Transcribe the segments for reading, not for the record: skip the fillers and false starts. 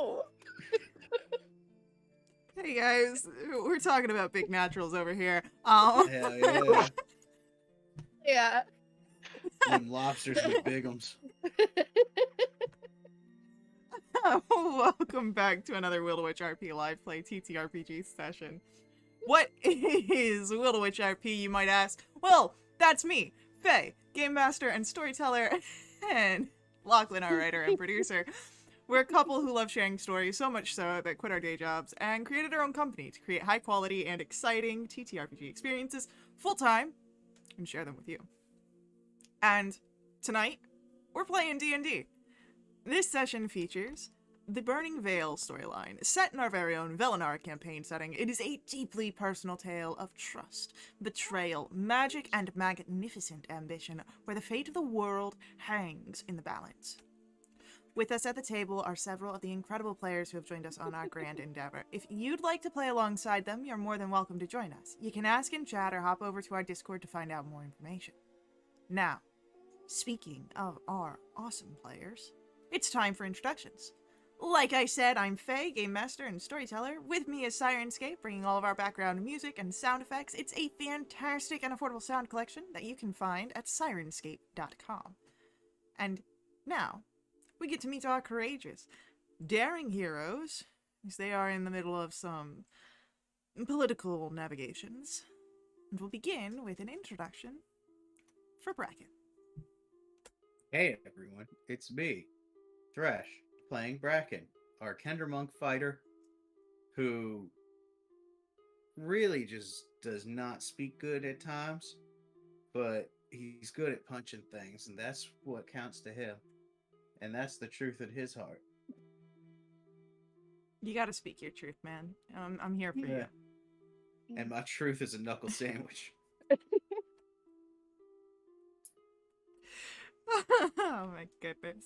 no. Hey guys, we're talking about big naturals over here. Hell yeah. Yeah. Them lobsters with bigums. Welcome back to another Wildewitch RP live play TTRPG session. What is Wildewitch RP, you might ask? Well, that's me, Faye, game master and storyteller, and Lachlan, our writer and producer. We're a couple who love sharing stories, so much so that quit our day jobs and created our own company to create high quality and exciting TTRPG experiences full-time and share them with you. And tonight, we're playing D&D. This session features the Burning Veil storyline, set in our very own Velenar campaign setting. It is a deeply personal tale of trust, betrayal, magic, and magnificent ambition, where the fate of the world hangs in the balance. With us at the table are several of the incredible players who have joined us on our grand endeavor. If you'd like to play alongside them, you're more than welcome to join us. You can ask in chat or hop over to our Discord to find out more information. Now, speaking of our awesome players, it's time for introductions. Like I said, I'm Faye, game master and storyteller. With me is Sirenscape, bringing all of our background music and sound effects. It's a fantastic and affordable sound collection that you can find at sirenscape.com. And now, we get to meet our courageous, daring heroes, as they are in the middle of some political navigations. And we'll begin with an introduction for Bracken. Hey everyone, it's me, Thresh, playing Bracken, our Kender Monk fighter, who really just does not speak good at times, but he's good at punching things, and that's what counts to him. And that's the truth in his heart. You gotta speak your truth, man. I'm here for you. And my truth is a knuckle sandwich. Oh my goodness.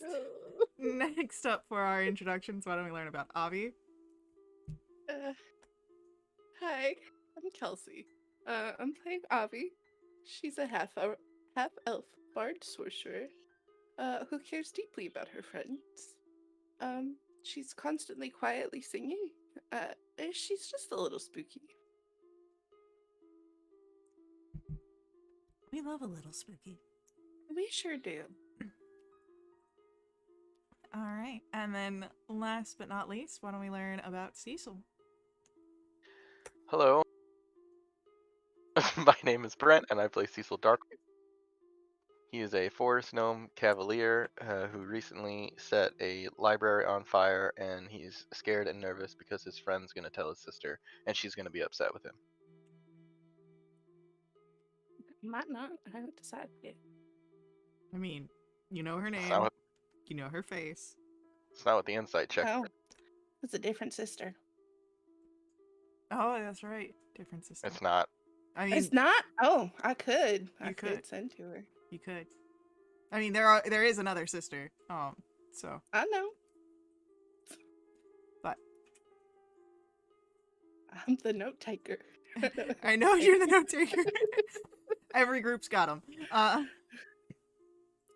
Next up for our introductions, why don't we learn about Avi? Hi, I'm Kelsey. I'm playing Avi. She's a half-elf bard sorcerer who cares deeply about her friends. She's constantly quietly singing. She's just a little spooky. We love a little spooky. We sure do. Alright, and then last but not least, why don't we learn about Cecil? Hello. My name is Brent, and I play Cecil Darkwood. He is a forest gnome cavalier who recently set a library on fire, and he's scared and nervous because his friend's going to tell his sister, and she's going to be upset with him. Might not. I haven't decided yet. I mean, you know her name, you know her face. It's not what the insight check. Oh, it's a different sister. Oh, that's right. Different system. It's not. I mean, It's not? Oh, I could. I You could could. send to her. you could. I mean, there is another sister. So. I know. But. I'm the note taker. I know you're the note taker. Every group's got them.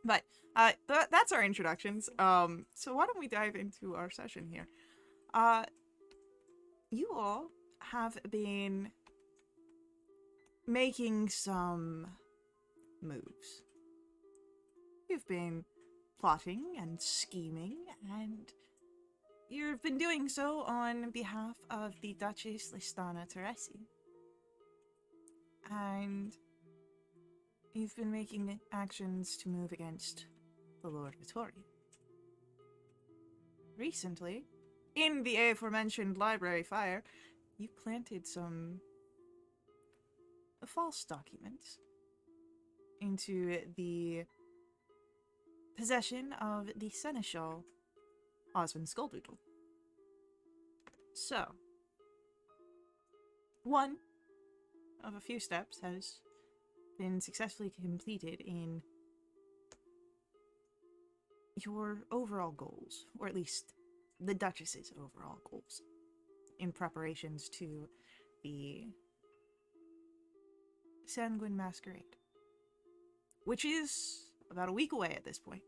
But that's our introductions. So why don't we dive into our session here? You all have been making some moves. You've been plotting and scheming, and you've been doing so on behalf of the Duchess Listana Teresi. And you've been making actions to move against the Lord Vittoria. Recently, in the aforementioned library fire, you planted some false documents into the possession of the Seneschal Osmond Skulldoodle. So, one of a few steps has been successfully completed in your overall goals, or at least the Duchess's overall goals, in preparations to the Sanguine Masquerade, which is about a week away at this point.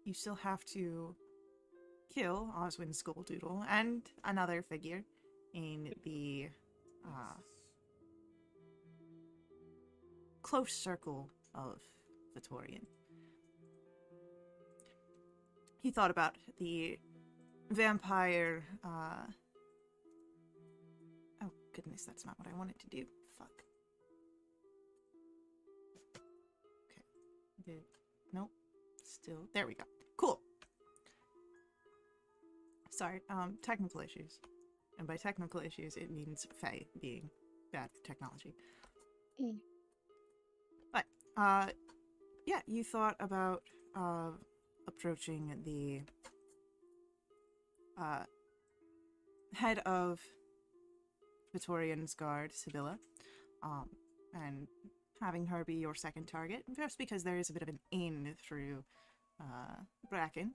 You still have to kill Oswin Skulldoodle and another figure in the close circle of Vitorian. He thought about the vampire, oh goodness, that's not what I wanted to do. Fuck. Okay. Nope. Still. There we go. Cool. Sorry, technical issues. And by technical issues, it means Faye being bad at technology. Mm. But, yeah, you thought about, approaching the, head of Vitorian's guard, Sibylla, and having her be your second target, just because there is a bit of an in through, Bracken.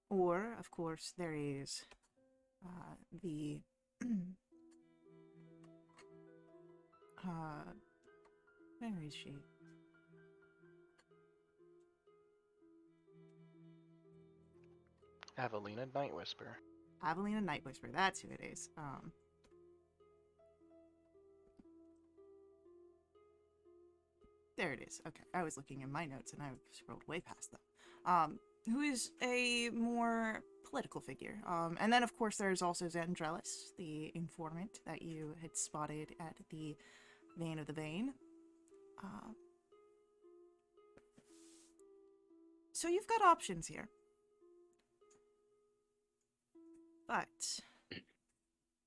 Or, of course, there is, the, where is she? Avelina Night Whisper. Avelina Night Whisper, that's who it is. There it is. Okay, I was looking in my notes and I scrolled way past them. Who is a more political figure. And then, of course, there's also Zandrelis, the informant that you had spotted at the Vein of the Vein. So you've got options here. But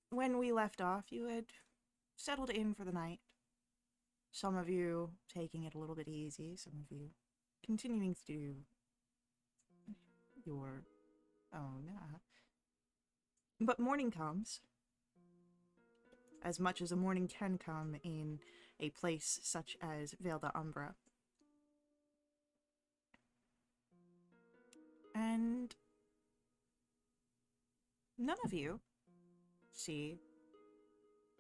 when we left off, you had settled in for the night. Some of you taking it a little bit easy, some of you continuing to do your own. But morning comes, as much as a morning can come in a place such as Vale d'Umbra. And none of you see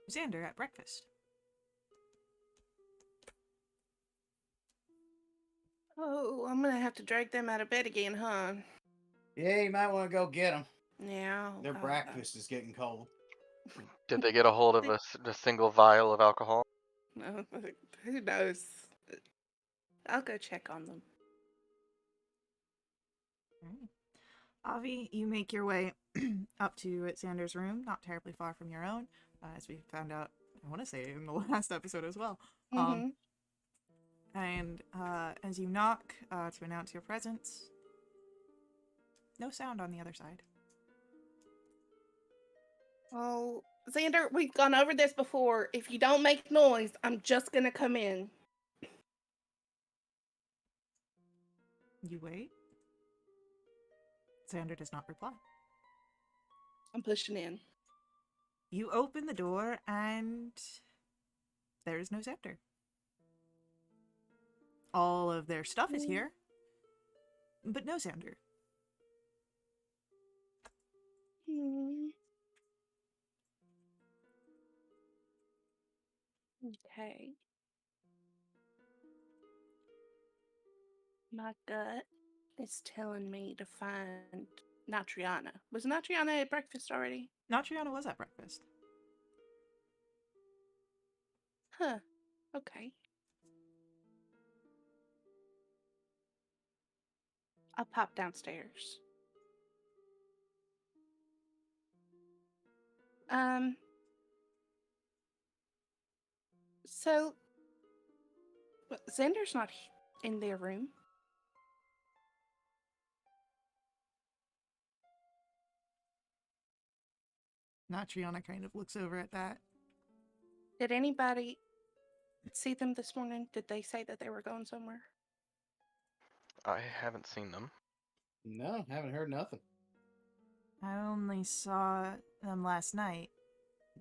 Xander at breakfast. Oh, I'm gonna have to drag them out of bed again, huh? Yeah, you might want to go get them. Yeah. Their breakfast is getting cold. Did they get a hold of a single vial of alcohol? No, who knows? I'll go check on them. Avi, you make your way up to Xander's room, not terribly far from your own, as we found out, I want to say, in the last episode as well. And as you knock to announce your presence, no sound on the other side. Oh, Xander, we've gone over this before. If you don't make noise, I'm just gonna come in. You wait. Xander does not reply. I'm pushing in. You open the door and there is no Xander. All of their stuff is here, but no Xander. Okay. My gut is telling me to find Natriana. Was Natriana at breakfast already? Natriana was at breakfast. Huh. Okay. I'll pop downstairs. So, Xander's not in their room. Natriana kind of looks over at that. Did anybody see them this morning? Did they say that they were going somewhere? I haven't seen them. No, haven't heard nothing. I only saw them last night.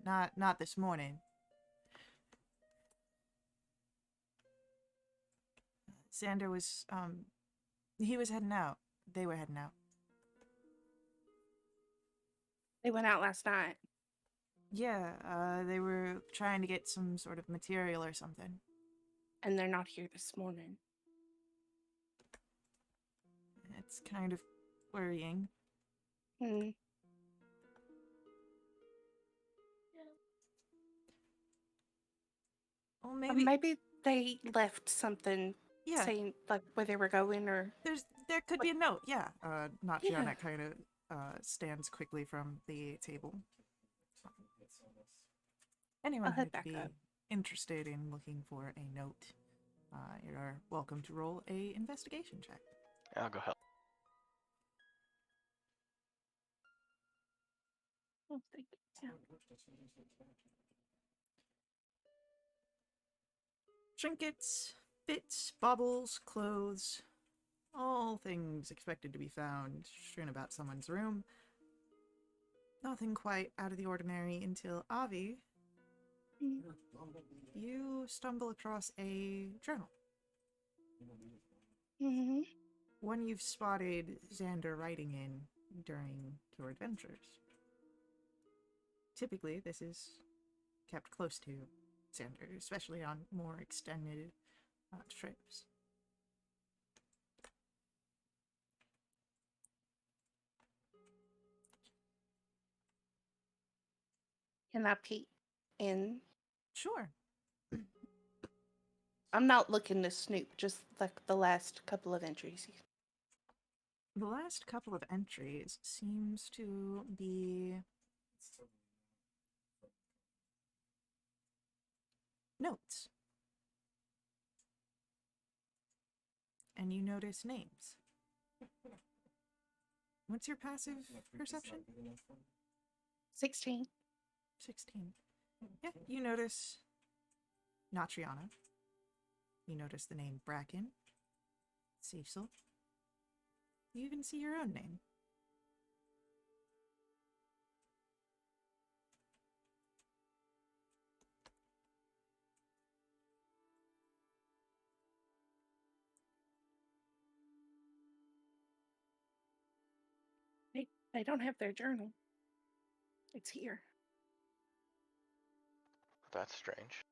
Not this morning. Xander was, he was heading out. They were heading out. They went out last night. Yeah, they were trying to get some sort of material or something. And they're not here this morning. It's kind of worrying. Hmm. Well, Maybe they left something yeah. saying like where they were going or There could be a note. Yeah. yeah. Nachiana kind of stands quickly from the table. Anyone I'll head who'd back be up. interested in looking for a note, you're welcome to roll a investigation check. I'll go help. Oh, thank you. Trinkets, bits, baubles, clothes, all things expected to be found strewn about someone's room. Nothing quite out of the ordinary until Avi, Yeah. you stumble across a journal. Mm-hmm. One you've spotted Xander writing in during your adventures. Typically, this is kept close to Xander, especially on more extended trips. Can I peek in? Sure. I'm not looking to snoop, just like the last couple of entries. The last couple of entries seems to be notes. And you notice names. What's your passive perception? 16. 16. Yeah, you notice Natriana. You notice the name Bracken, Cecil. You even see your own name. They don't have their journal. It's here. That's strange.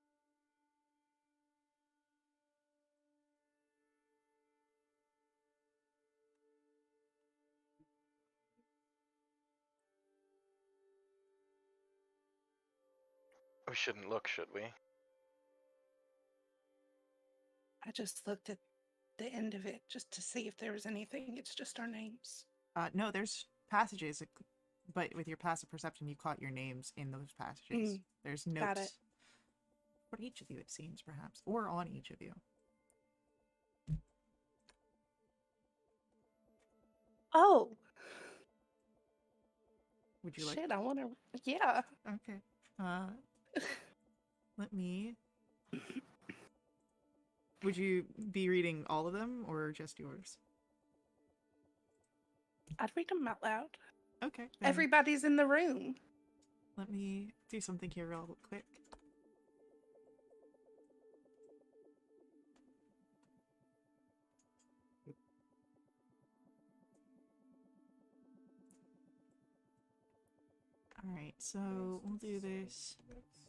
We shouldn't look, should we? I just looked at the end of it just to see if there was anything. It's just our names. No, there's passages, but with your passive perception, you caught your names in those passages. There's Got it. notes for each of you, it seems, perhaps, or on each of you. Oh, Would you like? shit, I want to. Yeah. Okay. Let me. Would you be reading all of them or just yours? I'd read them out loud. Okay. Then Everybody's in the room. let me do something here real quick. Alright, so we'll do this in this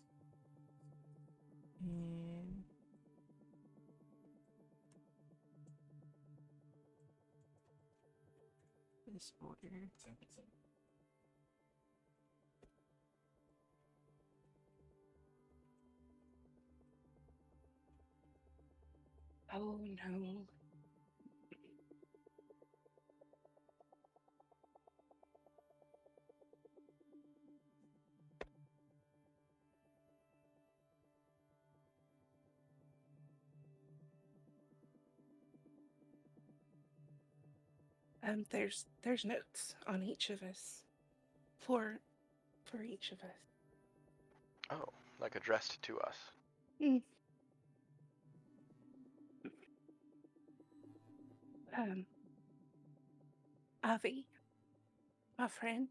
order. Oh, no. There's notes on each of us. For each of us. Oh, like addressed to us. Mm. Um, Avi, my friend,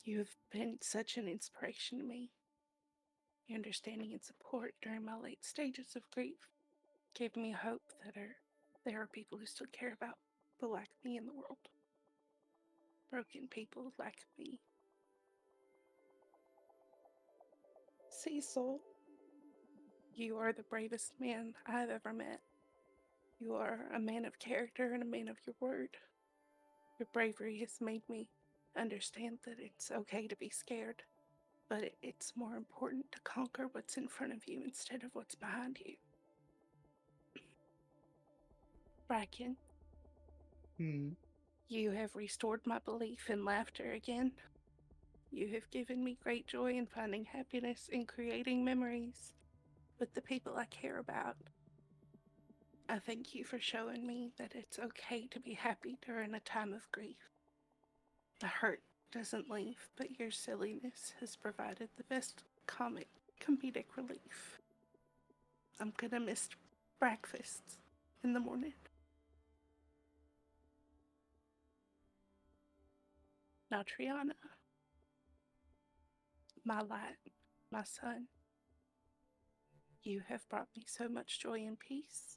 you've been such an inspiration to me. Your understanding and support during my late stages of grief gave me hope that there are people who still care about the like me in the world. Broken people like me. Cecil, you are the bravest man I've ever met. You are a man of character and a man of your word. Your bravery has made me understand that it's okay to be scared, but it's more important to conquer what's in front of you instead of what's behind you. Bracken, Hmm. you have restored my belief in laughter again. You have given me great joy in finding happiness in creating memories with the people I care about. I thank you for showing me that it's okay to be happy during a time of grief. The hurt doesn't leave, but your silliness has provided the best comedic relief. I'm gonna miss breakfasts in the morning. Now, Triana, my light, my sun, you have brought me so much joy and peace.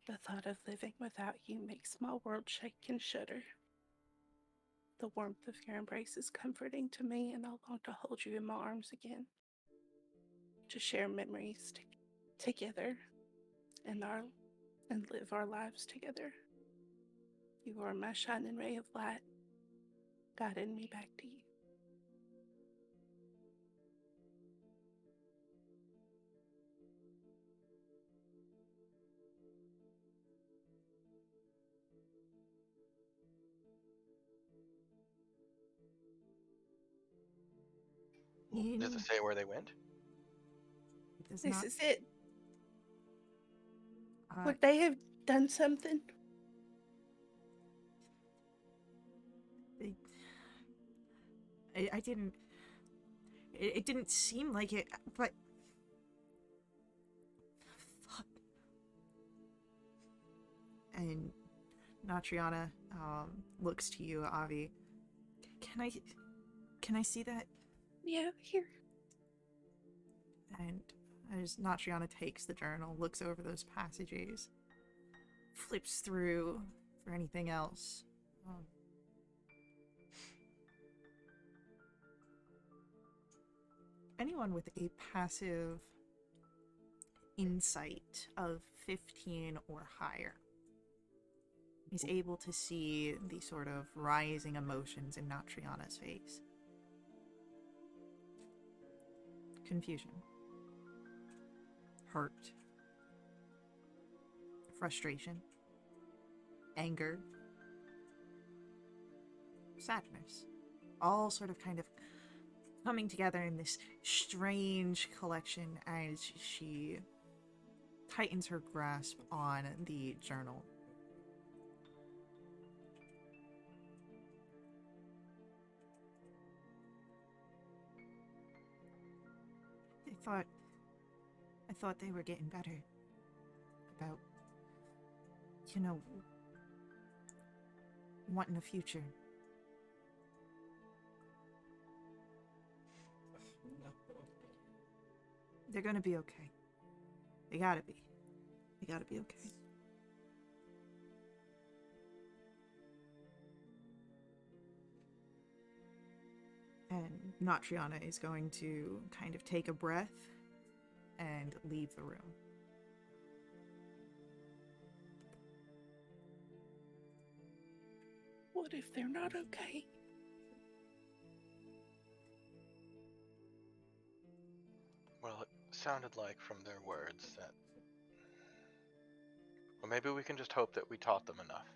The thought of living without you makes my world shake and shudder. The warmth of your embrace is comforting to me, and I long to hold you in my arms again, to share memories together and live our lives together. You are my shining ray of light, guiding me back to you. Does it say where they went? It does This not. is it. Uh, Would they have done something? I didn't. It didn't seem like it, but. Fuck. And Natriana looks to you, Avi. Can I see that? Yeah, here. And as Natriana takes the journal, looks over those passages, flips through for anything else. Anyone with a passive insight of 15 or higher is able to see the sort of rising emotions in Natriana's face. Confusion. Hurt. Frustration. Anger. Sadness. All sort of kind of coming together in this strange collection as she tightens her grasp on the journal. I thought they were getting better about, wanting a future. They're gonna be okay. They gotta be. They gotta be okay. And Natriana is going to kind of take a breath and leave the room. What if they're not okay? Well, it sounded like from their words that... Well, maybe we can just hope that we taught them enough.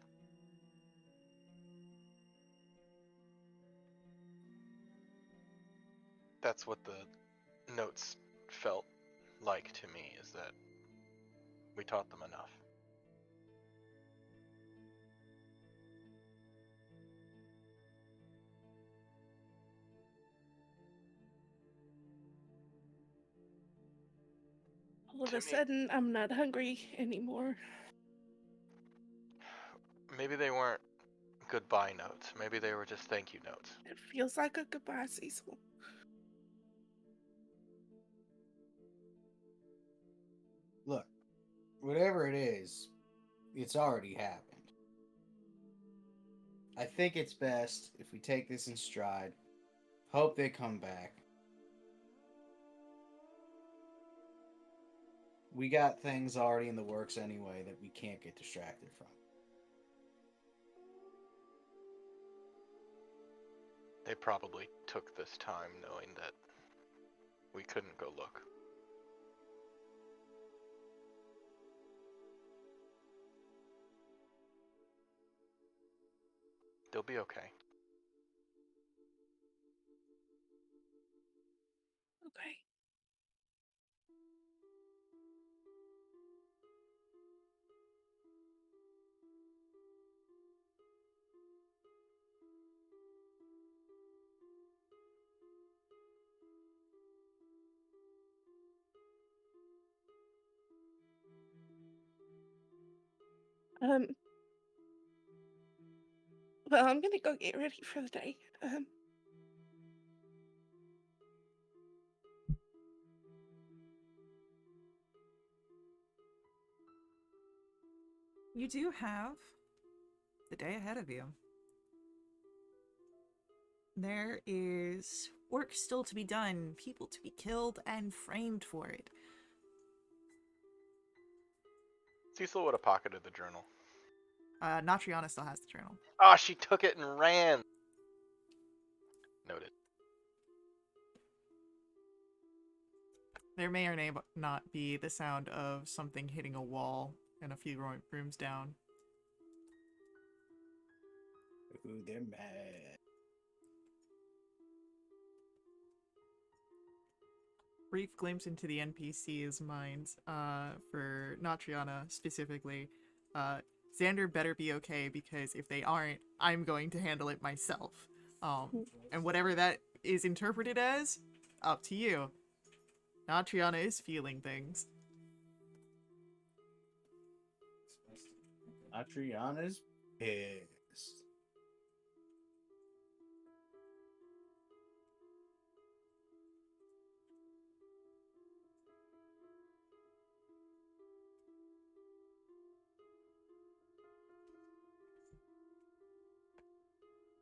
That's what the notes felt like to me, is that we taught them enough. All of To a me- sudden, I'm not hungry anymore. Maybe they weren't goodbye notes. Maybe they were just thank you notes. It feels like a goodbye, Cecil. Look, whatever it is, it's already happened. I think it's best if we take this in stride. Hope they come back. we got things already in the works anyway that we can't get distracted from. They probably took this time knowing that we couldn't go look. They'll be okay. Okay. Um, well, I'm gonna go get ready for the day. You do have the day ahead of you. There is work still to be done, people to be killed and framed for it. Cecil would have pocketed the journal. Natriana still has the journal. Ah, she took it and ran. Noted. There may or may not be the sound of something hitting a wall and a few rooms down. Ooh, they're mad. Brief glimpse into the NPC's minds, for Natriana specifically. Xander better be okay, because if they aren't, I'm going to handle it myself. And whatever that is interpreted as, up to you. Natriana is feeling things. Atriana's pissed.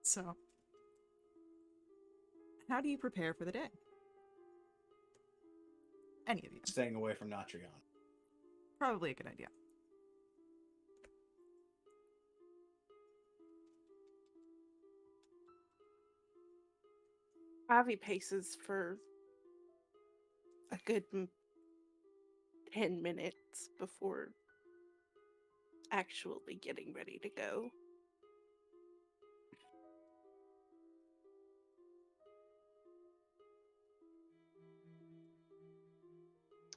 So, how do you prepare for the day? Any of you. Staying away from Natriana. Probably a good idea. Avi paces for a good 10 minutes before actually getting ready to go.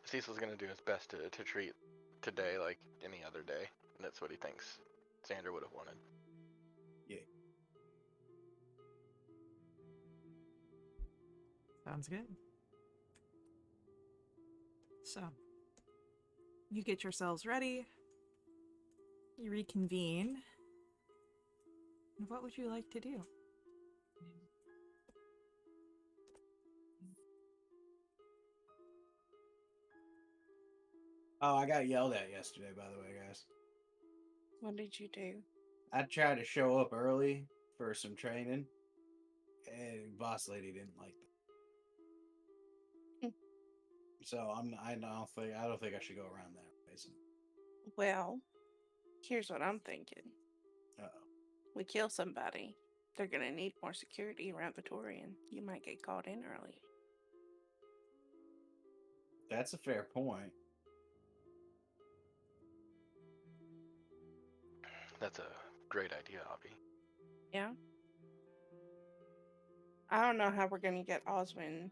Cecil's gonna do his best to treat today like any other day, and that's what he thinks Xander would have wanted. Yeah. Sounds good. So, you get yourselves ready. You reconvene. And what would you like to do? Oh, I got yelled at yesterday, by the way, guys. What did you do? I tried to show up early for some training, and boss lady didn't like that. So I don't think I should go around that reason. Well, here's what I'm thinking. Uh-oh. We kill somebody, they're gonna need more security around Victorian. You might get called in early. That's a fair point. That's a great idea, Avi. Yeah? I don't know how we're gonna get Oswin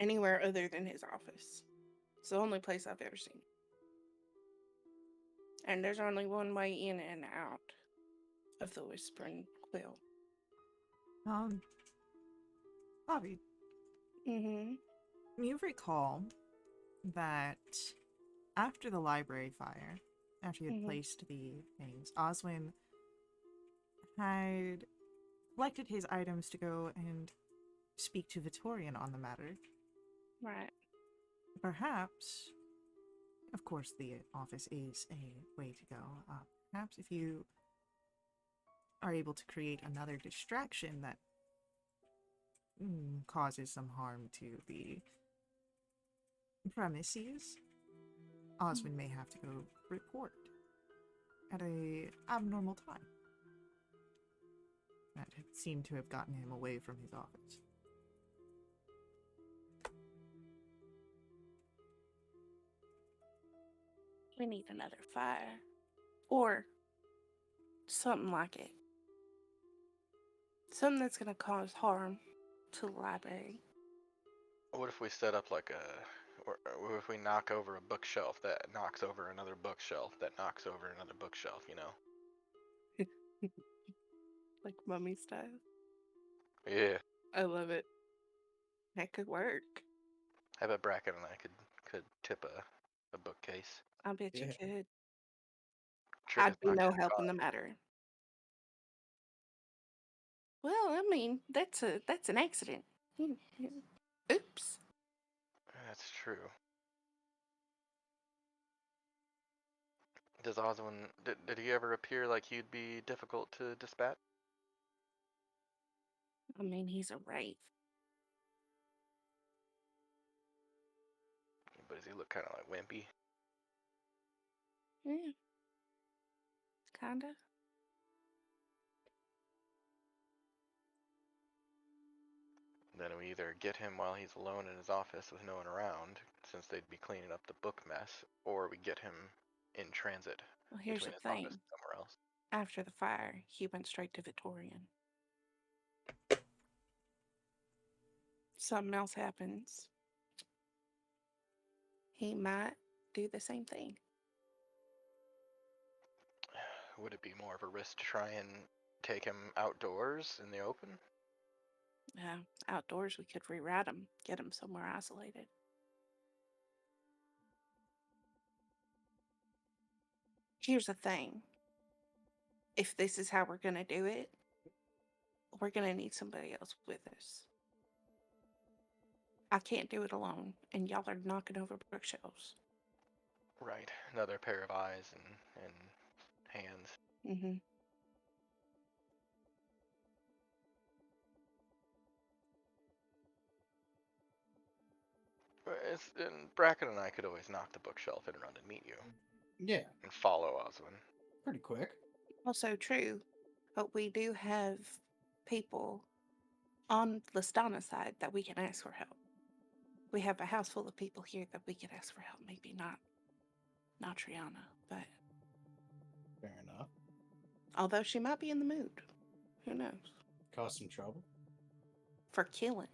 anywhere other than his office. It's the only place I've ever seen. And there's only one way in and out of the Whispering Quill. Bobby, Mm-hmm. you recall that after the library fire, after you had placed the things, Oswin had collected his items to go and speak to Victorian on the matter. Right. Perhaps, of course, the office is a way to go. Perhaps if you are able to create another distraction that causes some harm to the premises, Osmond may have to go report at a abnormal time. That had seemed to have gotten him away from his office. We need another fire. Or something like it. Something that's going to cause harm to the library. What if we set up like or what if we knock over a bookshelf that knocks over another bookshelf that knocks over another bookshelf, you know? Like mummy style. Yeah. I love it. That could work. I bet Bracken and I could tip a bookcase. I bet you Yeah. could. Trick I'd is be not no getting help in caught. the matter. Well, I mean, that's an accident. Oops. That's true. Does Oswin did he ever appear like he'd be difficult to dispatch? I mean, he's a wraith. But does he look kind of like wimpy? Yeah. Kinda. Then we either get him while he's alone in his office with no one around, since they'd be cleaning up the book mess, or we get him in transit Well, here's between the his office thing. and somewhere else. After the fire, he went straight to Victorian. Something else happens. He might do the same thing. Would it be more of a risk to try and take him outdoors in the open? Yeah, outdoors we could reroute him, get him somewhere isolated. Here's the thing. If this is how we're going to do it, we're going to need somebody else with us. I can't do it alone, and y'all are knocking over bookshelves. Right, another pair of eyes and hands. Mm-hmm. And Bracken and I could always knock the bookshelf and run and meet you Yeah, and follow Oswin. pretty quick. Also true, but we do have people on Listana's side that we can ask for help. We have a house full of people here that we can ask for help. Maybe not Triana, but Fair enough. although she might be in the mood. Who knows? Cause some trouble. For killing.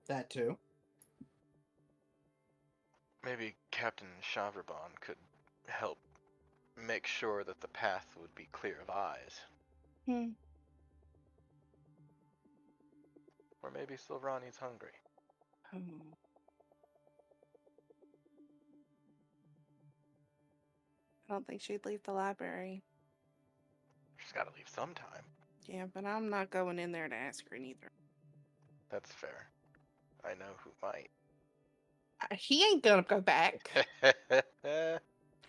That too. Maybe Captain Chavrebon could help make sure that the path would be clear of eyes. Or maybe Silvrani's hungry. Oh. I don't think she'd leave the library. She's got to leave sometime. Yeah, but I'm not going in there to ask her neither. That's fair. I know who might. He ain't gonna go back.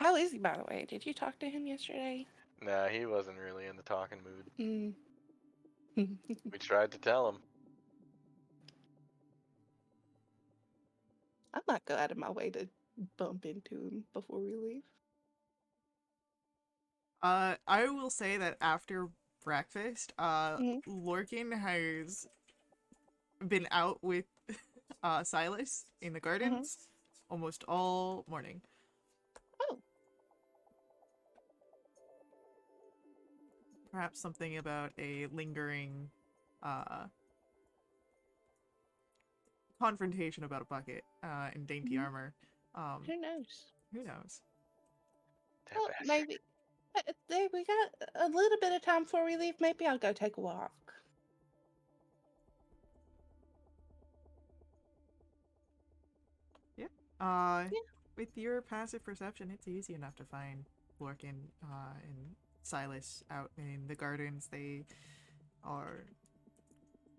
How is he, by the way? Did you talk to him yesterday? Nah, he wasn't really in the talking mood. Mm. We tried to tell him. I might go out of my way to bump into him before we leave. I will say that after breakfast, Mhm. Lorcan has been out with Silas in the gardens almost all morning. Oh. Perhaps something about a lingering confrontation about a bucket in dainty armor. Who knows? Who knows? That Well, bastard. maybe. Hey, we got a little bit of time before we leave. Maybe I'll go take a walk. Yeah. With your passive perception, it's easy enough to find Lorcan and Silas out in the gardens. They are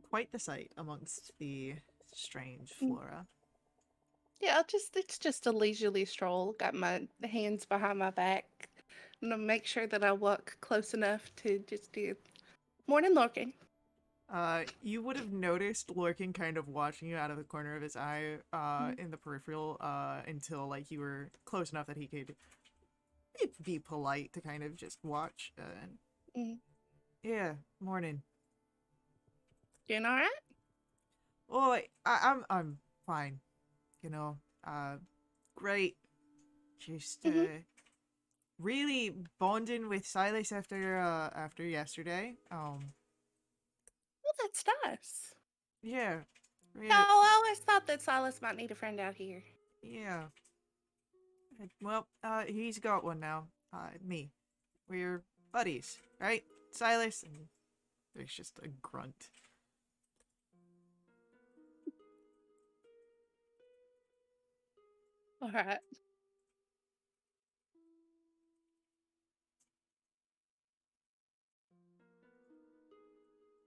quite the sight amongst the strange flora. Yeah, it's just a leisurely stroll. Got my hands behind my back. I'm gonna make sure that I walk close enough to just do morning Lorcan. You would have noticed Lorcan kind of watching you out of the corner of his eye, in the peripheral, until, like, you were close enough that he could be polite to kind of just watch, and... Mm. Yeah, morning. Doing all right? Oh, I'm fine. You know, great. Just, really bonding with Silas after yesterday. Well, that's nice. Yeah, really, No, I always thought that Silas might need a friend out here. yeah. Well, he's got one now. Me. We're buddies, right? Silas, and there's just a grunt. All right.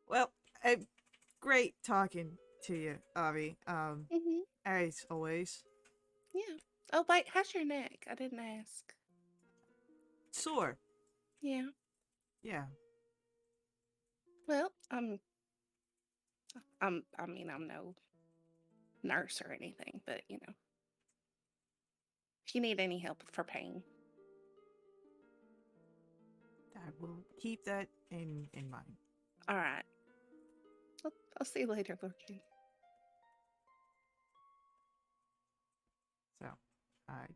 Well, great talking to you, Avi. Mm-hmm. As always. Yeah. Oh, wait, how's your neck? I didn't ask. Sore. Yeah. Yeah. Well, I mean, I'm no nurse or anything, but you know, if you need any help for pain. I will keep that in mind. All right. I'll see you later, Lorcan. So,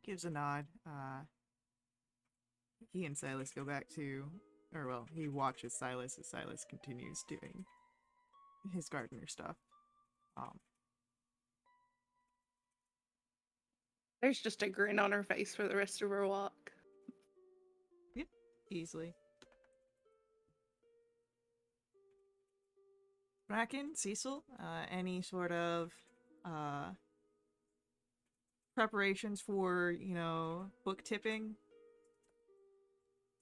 gives a nod. He and Silas go back to, or well, he watches Silas as Silas continues doing his gardener stuff. There's just a grin on her face for the rest of her walk. Yep, easily. Bracken, Cecil, any sort of preparations for, you know, book tipping?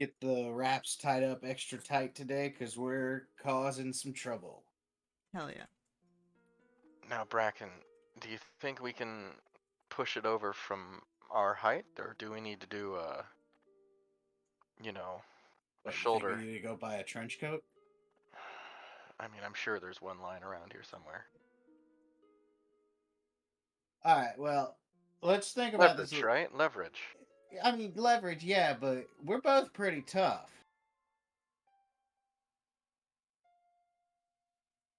Get the wraps tied up extra tight today because we're causing some trouble. Hell yeah. Now, Bracken, do you think we can push it over from our height, or do we need to do a What, you shoulder? think we need to go buy a trench coat? I mean, I'm sure there's one lying around here somewhere. All right, well, let's think about Leverage, this. right? Leverage. I mean, leverage, yeah, but we're both pretty tough.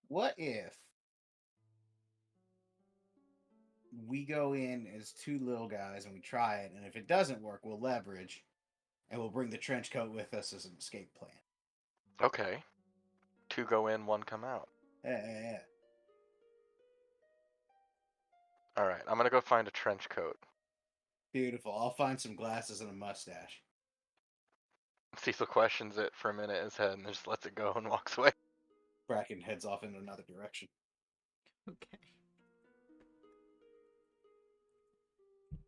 What if we go in as two little guys and we try it, and if it doesn't work, we'll leverage, and we'll bring the trench coat with us as an escape plan. Okay. 2 go in, 1 come out. Yeah. All right, I'm gonna go find a trench coat. Beautiful. I'll find some glasses and a mustache. Cecil questions it for a minute in his head and just lets it go and walks away. Bracken heads off in another direction. Okay.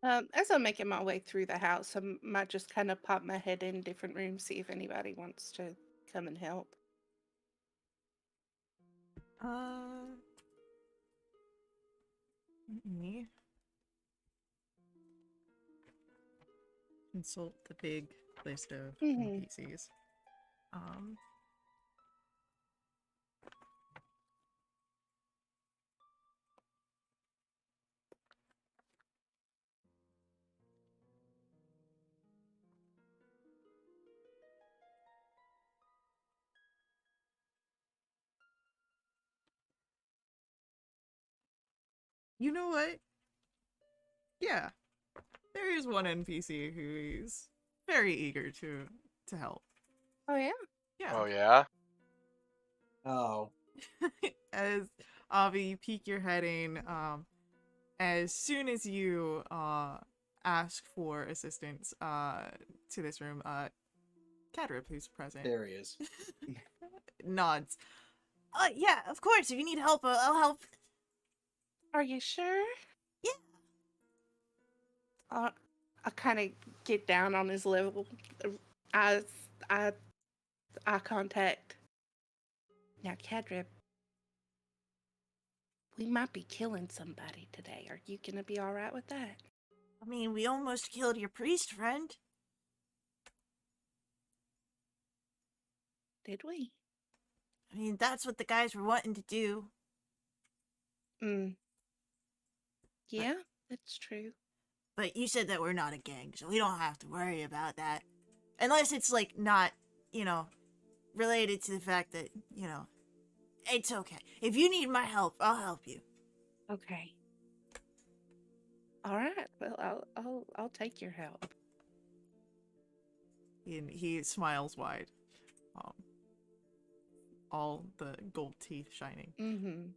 As I'm making my way through the house, I might just kind of pop my head in different rooms, see if anybody wants to come and help. Me. Consult the big list of NPCs. You know what? Yeah. There is one NPC who is very eager to help. Oh, yeah? Yeah. Oh yeah? Oh. As Avi, you peek your head in, as soon as you ask for assistance to this room, Cadrip, who's present, There he is. nods. Yeah, of course, if you need help, I'll help. Are you sure? Yeah. I kind of get down on his level. Eye contact. Now, Cadrip, we might be killing somebody today. Are you gonna be all right with that? I mean, we almost killed your priest friend. Did we? I mean, that's what the guys were wanting to do. Mm. Yeah, that's true. But you said that we're not a gang, so we don't have to worry about that. Unless it's, like, not, you know, related to the fact that, you know, it's okay. If you need my help, I'll help you. Okay. All right. Well, I'll take your help. And he smiles wide. All the gold teeth shining. Mm-hmm.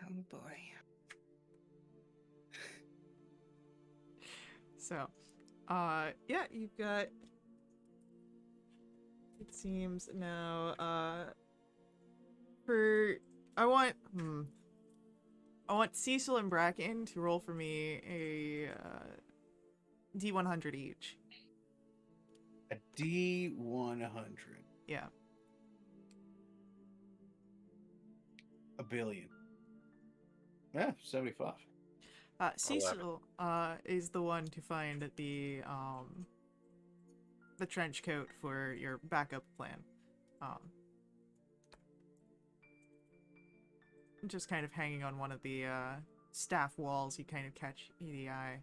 Oh boy. So, yeah, you've got. It seems now, I want Cecil and Bracken to roll for me a D100 each. A D100. Yeah. A billion. Yeah, 75. Cecil is the one to find the trench coat for your backup plan. Just kind of hanging on one of the staff walls, you kind of catch the eye.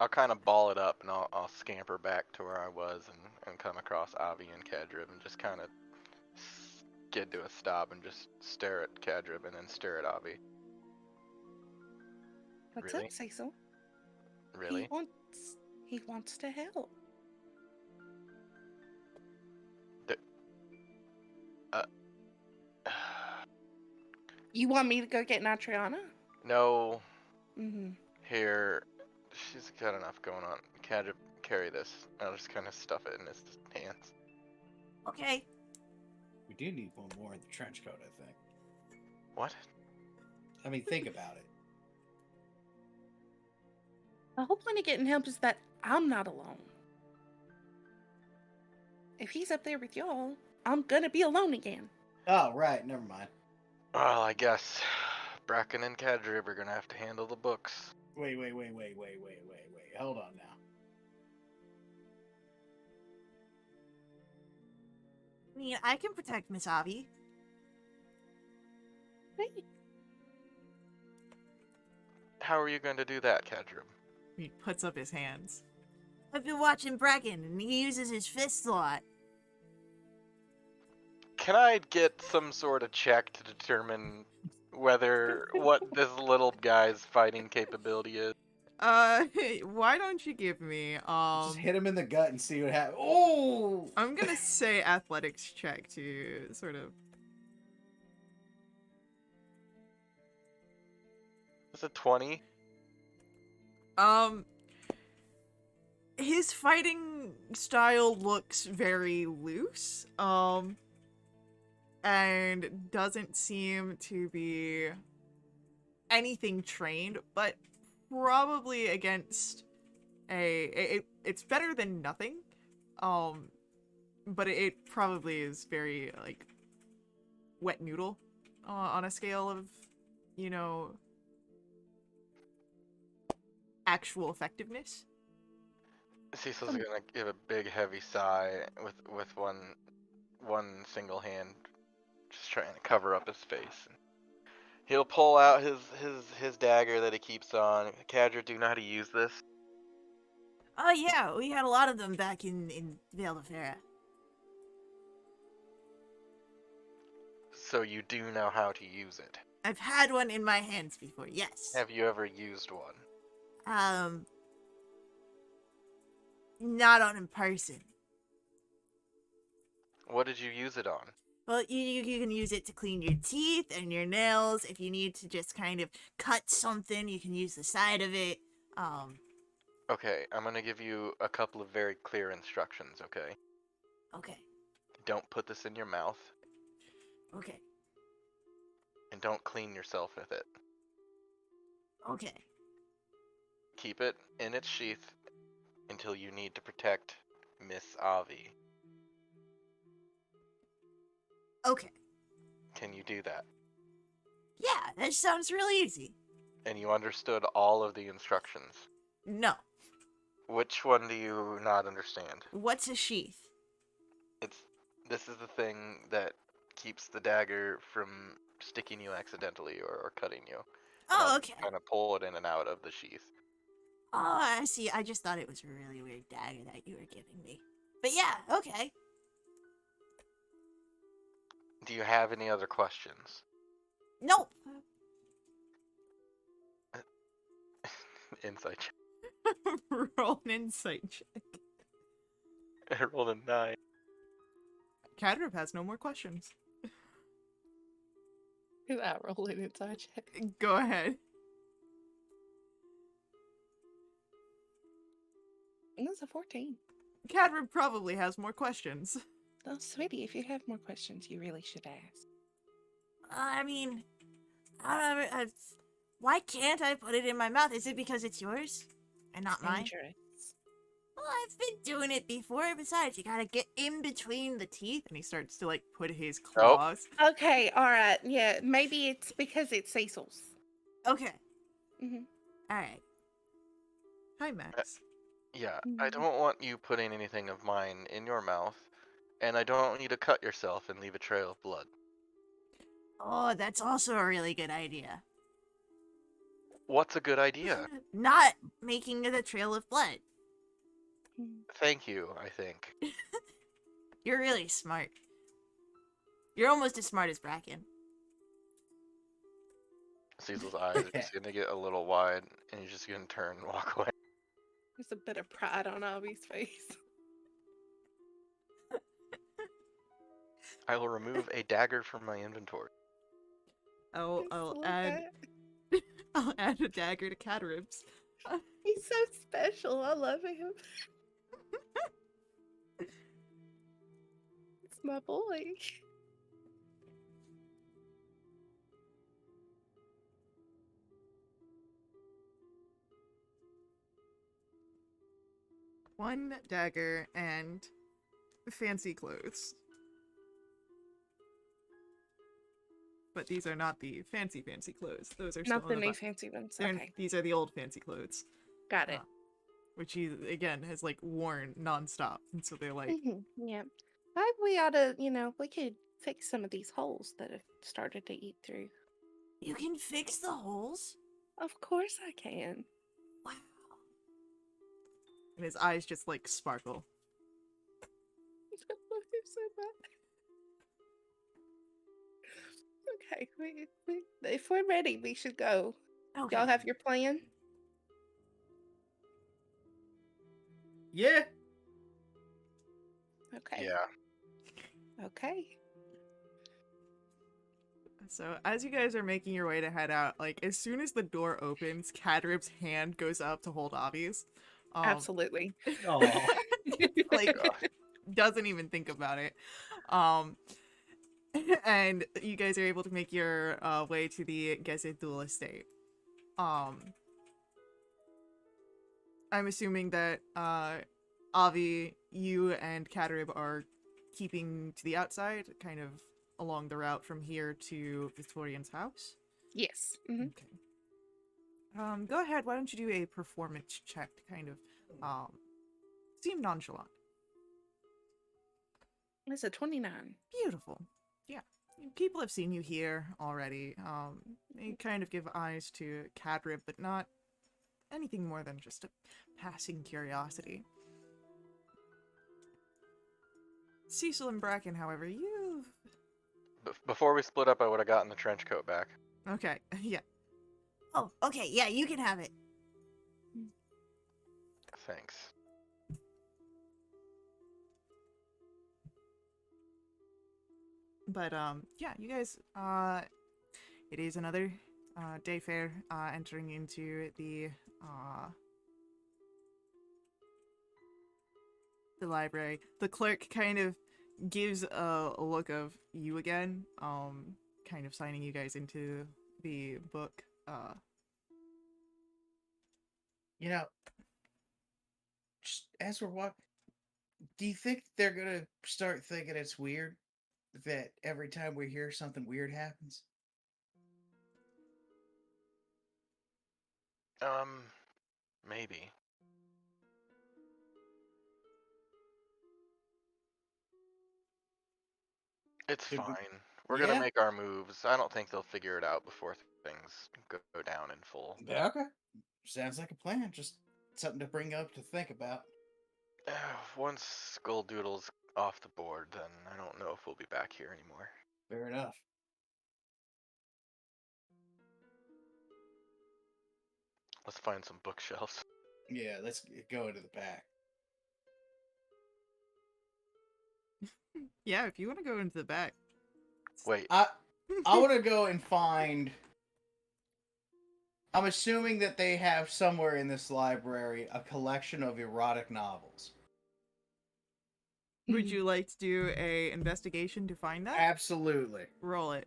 I'll kind of ball it up and I'll scamper back to where I was and come across Avi and Kadrib and just kind of get to a stop and just stare at Kadrib and then stare at Avi. What's Really? up, Cecil? Really? He wants to help. You want me to go get Natriana? No. Mm-hmm. Here, she's got enough going on. Kadrib, carry this. I'll just kind of stuff it in his hands. Okay. We do need one more in the trench coat, I think. What? I mean, think about it. The whole point of getting help is that I'm not alone. If he's up there with y'all, I'm gonna be alone again. Oh, right. Never mind. Well, I guess Bracken and Kadrib are gonna have to handle the books. Wait. Hold on now. I mean, I can protect Miss Avi. Wait. How are you going to do that, Kadrib? He puts up his hands. I've been watching Bracken, and he uses his fists a lot. Can I get some sort of check to determine what this little guy's fighting capability is? Why don't you give me Just hit him in the gut and see what happens. Oh! I'm gonna say athletics check to sort of. It's a 20. His fighting style looks very loose, and doesn't seem to be anything trained, but probably against it's better than nothing, but it probably is very, like, wet noodle, on a scale of, you know, actual effectiveness. Cecil's gonna give a big heavy sigh with one single hand, just trying to cover up his face. He'll pull out his dagger that he keeps on. Kadrib, do you know how to use this? Oh yeah, we had a lot of them back in Vale of Farah. So you do know how to use it. I've had one in my hands before, yes. Have you ever used one? Not on in person. What did you use it on? Well, you can use it to clean your teeth and your nails. If you need to just kind of cut something, you can use the side of it. Okay, I'm gonna give you a couple of very clear instructions, okay? Okay. Don't put this in your mouth. Okay. And don't clean yourself with it. Okay. Keep it in its sheath until you need to protect Miss Avi. Okay. Can you do that? Yeah, that sounds really easy. And you understood all of the instructions? No. Which one do you not understand? What's a sheath? This is the thing that keeps the dagger from sticking you accidentally or cutting you. Oh, okay. Kind of pull it in and out of the sheath. Oh, I see. I just thought it was a really weird dagger that you were giving me. But yeah, okay. Do you have any other questions? Nope. Insight check. Roll an insight check. I rolled a 9. Cadrip has no more questions. Without rolling inside check. Go ahead. And that's a 14. Cadrip probably has more questions. Oh, sweetie, if you have more questions, you really should ask. I mean, why can't I put it in my mouth? Is it because it's yours and not mine? Dangerous. Well, I've been doing it before. Besides, you gotta get in between the teeth. And he starts to like put his claws. Okay, alright. Yeah, maybe it's because it's Cecil's. Okay. Mm-hmm. All right. Hi, Max. Yeah, I Mhm. don't want you putting anything of mine in your mouth, and I don't want you to cut yourself and leave a trail of blood. Oh, that's also a really good idea. What's a good idea? Not making it a trail of blood. Thank you, I think. You're really smart. You're almost as smart as Bracken. Cecil's eyes are just gonna get a little wide, and he's just gonna turn and walk away. There's a bit of pride on Avi's face. I will remove a dagger from my inventory. I'll Love add that. I'll add a dagger to Cadrip's. He's so special. I love him. It's my boy. One dagger and fancy clothes. But these are not the fancy clothes. Those are Not still the in new the fancy ones. They're- Okay, These are the old fancy clothes, got it. which he again has like worn nonstop, and so they're like, Yeah. I, we ought to, we could fix some of these holes that have started to eat through. You can fix the holes? Of course I can. Wow. and his eyes just like sparkle. I love him so much. Okay, if we're ready, we should go. Okay. Y'all have your plan? Yeah. Okay. Yeah. Okay. So as you guys are making your way to head out, like as soon as the door opens, Cadrip's hand goes up to hold Avi's. Absolutely. Oh. Like doesn't even think about it. And you guys are able to make your way to the Gezetul estate. I'm assuming that Avi, you and Cadrib are keeping to the outside, kind of along the route from here to Victorian's house. Yes. Mm-hmm. Okay. Go ahead. Why don't you do a performance check to kind of seem nonchalant? It's a 29. Beautiful. Yeah. People have seen you here already. They kind of give eyes to Cadrib, but not anything more than just a passing curiosity. Cecil and Bracken, however, you... Before we split up, I would have gotten the trench coat back. Okay, yeah. Oh, okay. Yeah, you can have it. Thanks. But, yeah, you guys, it is another day fair, entering into the library. The clerk kind of gives a look of you again, kind of signing you guys into the book. You know, just as we're walking, do you think they're gonna start thinking it's weird that every time we hear something weird happens? Maybe. It's Should we- fine. We're gonna Yeah? make our moves. I don't think they'll figure it out before things go down in full. Okay. Sounds like a plan. Just something to bring up to think about. Once Skulldoodle's off the board, then I don't know if we'll be back here anymore. Fair enough. Let's find some bookshelves. Yeah, let's go into the back. Yeah, if you want to go into the back. Wait, I want to go and find. I'm assuming that they have somewhere in this library a collection of erotic novels. Would you like to do a investigation to find that? Absolutely. Roll it.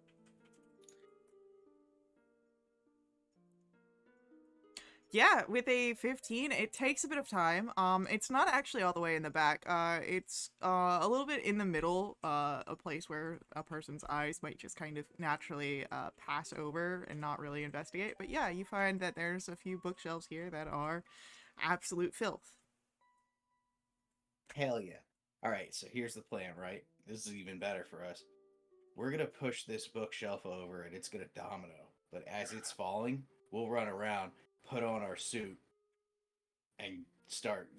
Yeah, with a 15, it takes a bit of time. It's not actually all the way in the back. It's a little bit in the middle, a place where a person's eyes might just kind of naturally pass over and not really investigate. But yeah, you find that there's a few bookshelves here that are absolute filth. Hell yeah. All right, so here's the plan, right? This is even better for us. We're going to push this bookshelf over and it's going to domino. But as it's falling, we'll run around, put on our suit, and start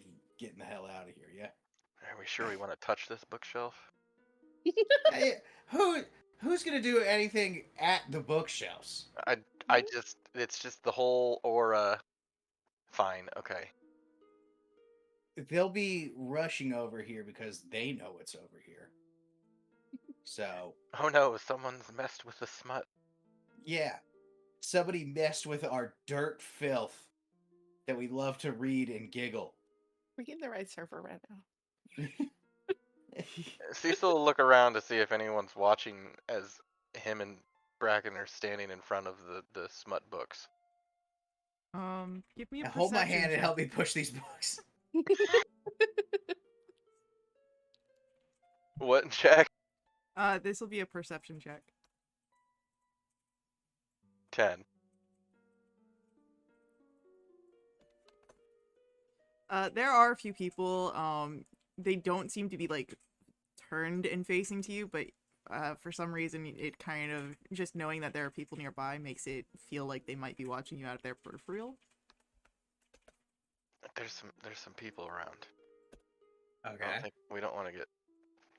getting the hell out of here, yeah? are we sure we want to touch this bookshelf? Hey, who's going to do anything at the bookshelves? It's just the whole aura. Fine, okay. They'll be rushing over here because they know it's over here. So, Oh no, someone's messed with the smut. yeah. Somebody messed with our dirt filth that we love to read and giggle. We're in the right server right now. Cecil will look around to see if anyone's watching as him and Bracken are standing in front of the smut books. Give me a Now hold my perception hand and check. help me push these books. What, Jack? This will be a perception check. 10. There are a few people, they don't seem to be, like, turned and facing to you, but, for some reason, it kind of, just knowing that there are people nearby makes it feel like they might be watching you out of their peripheral. There's some people around. Okay. We don't want to get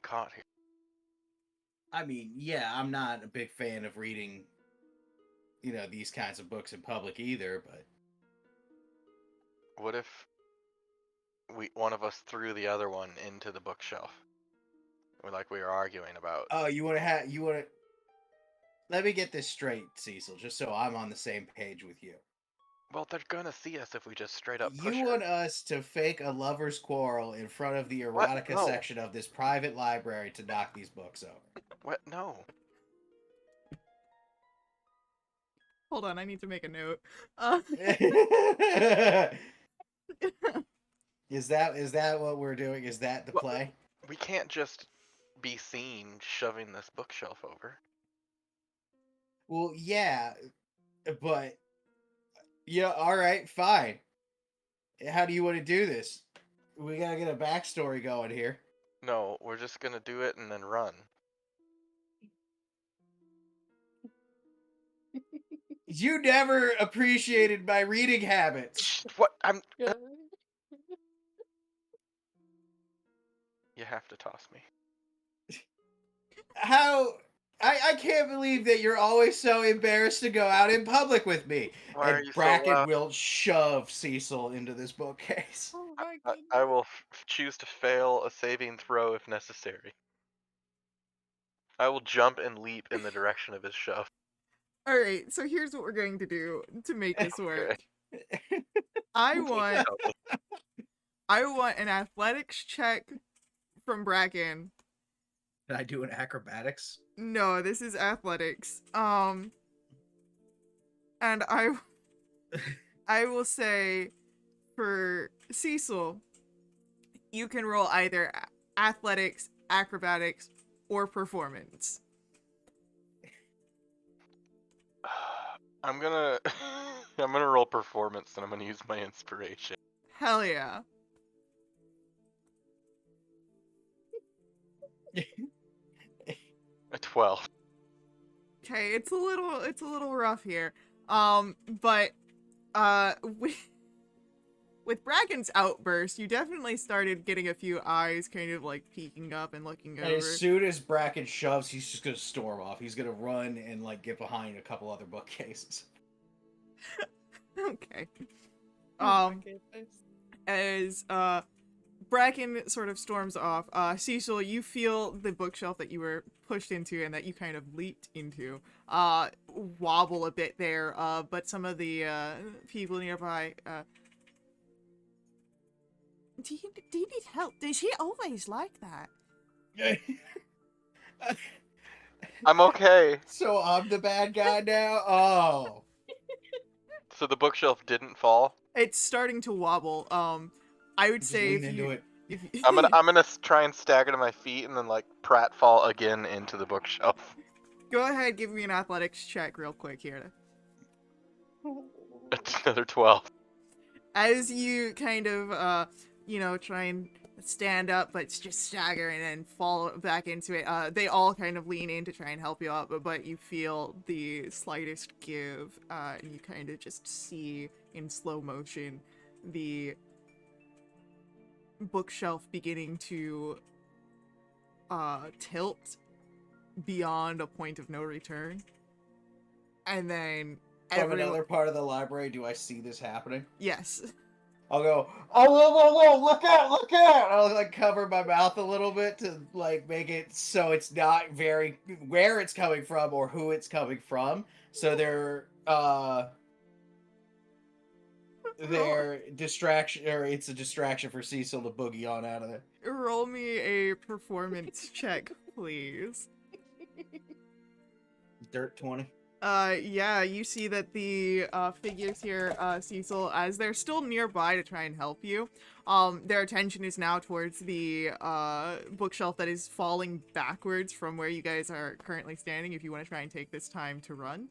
caught here. I mean, yeah, I'm not a big fan of reading, these kinds of books in public either, but What if one of us threw the other one into the bookshelf? Like we were arguing about. oh, let me get this straight, Cecil, just so I'm on the same page with you. Well, they're gonna see us if we just straight up push You her. want us to fake a lover's quarrel in front of the What? erotica No. section of this private library to knock these books over. What? No. Hold on, I need to make a note. Is that what we're doing? Is that the Well- play? We can't just be seen shoving this bookshelf over. Well, yeah, but yeah, all right, fine. How do you want to do this? We gotta get a backstory going here. No, we're just gonna do it and then run. You never appreciated my reading habits. What? Yeah. You have to toss me. How? I can't believe that you're always so embarrassed to go out in public with me. Why are And you so Bracken loud? will shove Cecil into this bookcase. Oh my I goodness. will choose to fail a saving throw if necessary. I will jump and leap in the direction of his shove. Alright, so here's what we're going to do to make this work. Okay. I want an athletics check from Bracken. Did I do an acrobatics? No, this is athletics. And I will say for Cecil, you can roll either athletics, acrobatics, or performance. I'm gonna roll performance and I'm gonna use my inspiration. Hell yeah. A 12. Okay, it's a little rough here. But with Bracken's outburst, you definitely started getting a few eyes kind of like peeking up and looking And over. as soon as Bracken shoves, he's just gonna storm off. He's gonna run and like get behind a couple other bookcases. Okay. Oh my goodness. As Bracken sort of storms off, Cecil, you feel the bookshelf that you were pushed into and that you kind of leaped into wobble a bit there, but some of the people nearby do you need help? Does she always like that? I'm okay. So I'm the bad guy now? Oh. So the bookshelf didn't fall. It's starting to wobble. I would Just say lean into it. if I'm gonna try and stagger to my feet and then like pratfall again into the bookshelf. go ahead, give me an athletics check real quick here. It's another 12. As you kind of try and stand up but just stagger and then fall back into it, they all kind of lean in to try and help you up, but you feel the slightest give, and you kind of just see in slow motion the bookshelf beginning to tilt beyond a point of no return, and then From another part of the library, do I see this happening? yes. I'll go, oh, whoa, look out, look out! I'll like cover my mouth a little bit to like make it so it's not very where it's coming from or who it's coming from. So their distraction, or it's a distraction for Cecil to boogie on out of there. Roll me a performance check, please. Dirt 20. Yeah, you see that the figures here, Cecil, as they're still nearby to try and help you, their attention is now towards the bookshelf that is falling backwards from where you guys are currently standing, if you want to try and take this time to run.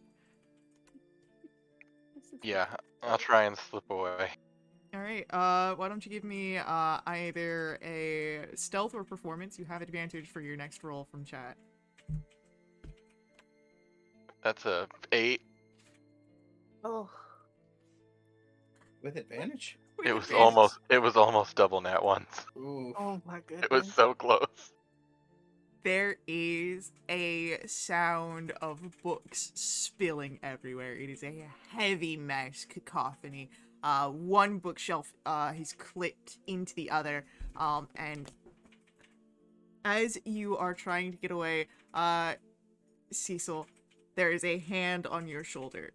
Yeah, I'll try and slip away. Alright, why don't you give me either a stealth or performance? You have advantage for your next roll from chat. That's a 8. Oh. With advantage? It was almost double nat ones. Ooh. Oh my goodness. It was so close. There is a sound of books spilling everywhere. It is a heavy mess cacophony. One bookshelf has clipped into the other, and as you are trying to get away, Cecil, there is a hand on your shoulder.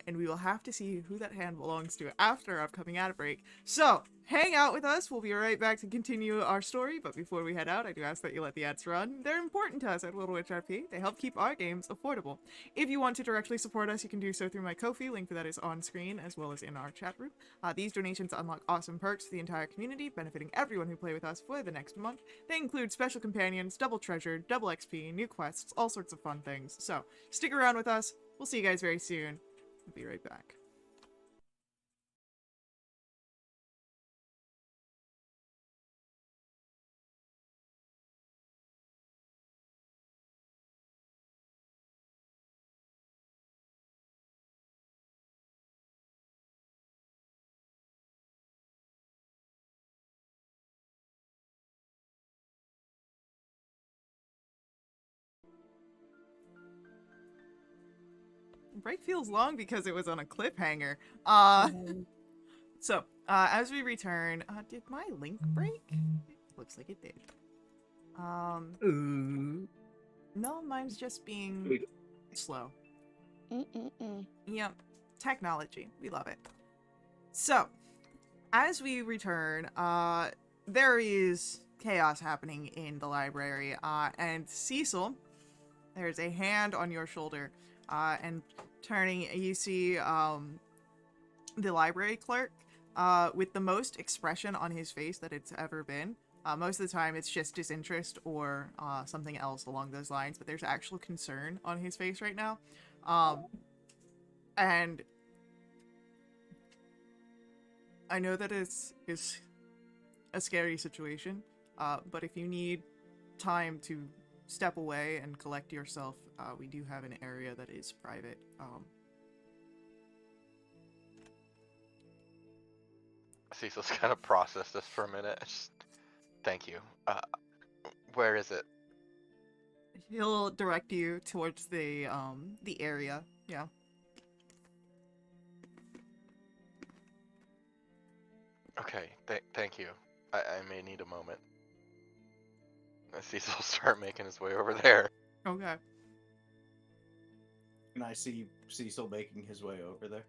And we will have to see who that hand belongs to after our upcoming ad break. So, hang out with us. We'll be right back to continue our story. But before we head out, I do ask that you let the ads run. They're important to us at Wildewitch RP. They help keep our games affordable. If you want to directly support us, you can do so through my Ko-fi. Link for that is on screen, as well as in our chat room. These donations unlock awesome perks to the entire community, benefiting everyone who play with us for the next month. They include special companions, double treasure, double XP, new quests, all sorts of fun things. So, stick around with us. We'll see you guys very soon. We'll be right back. Break feels long because it was on a cliffhanger. So, as we return, did my link break? Looks like it did. No, mine's just being slow. Yep, technology. We love it. So, as we return, there is chaos happening in the library, and Cecil, there's a hand on your shoulder, and turning, you see the library clerk with the most expression on his face that it's ever been. Most of the time it's just disinterest or something else along those lines, but there's actual concern on his face right now. And I know that it's a scary situation, but if you need time to step away and collect yourself, we do have an area that is private. Cecil's gonna process this for a minute. Thank you. Where is it? He'll direct you towards the area. Yeah. Okay, thank you. I may need a moment. Cecil will start making his way over there. Okay. And I see Cecil making his way over there.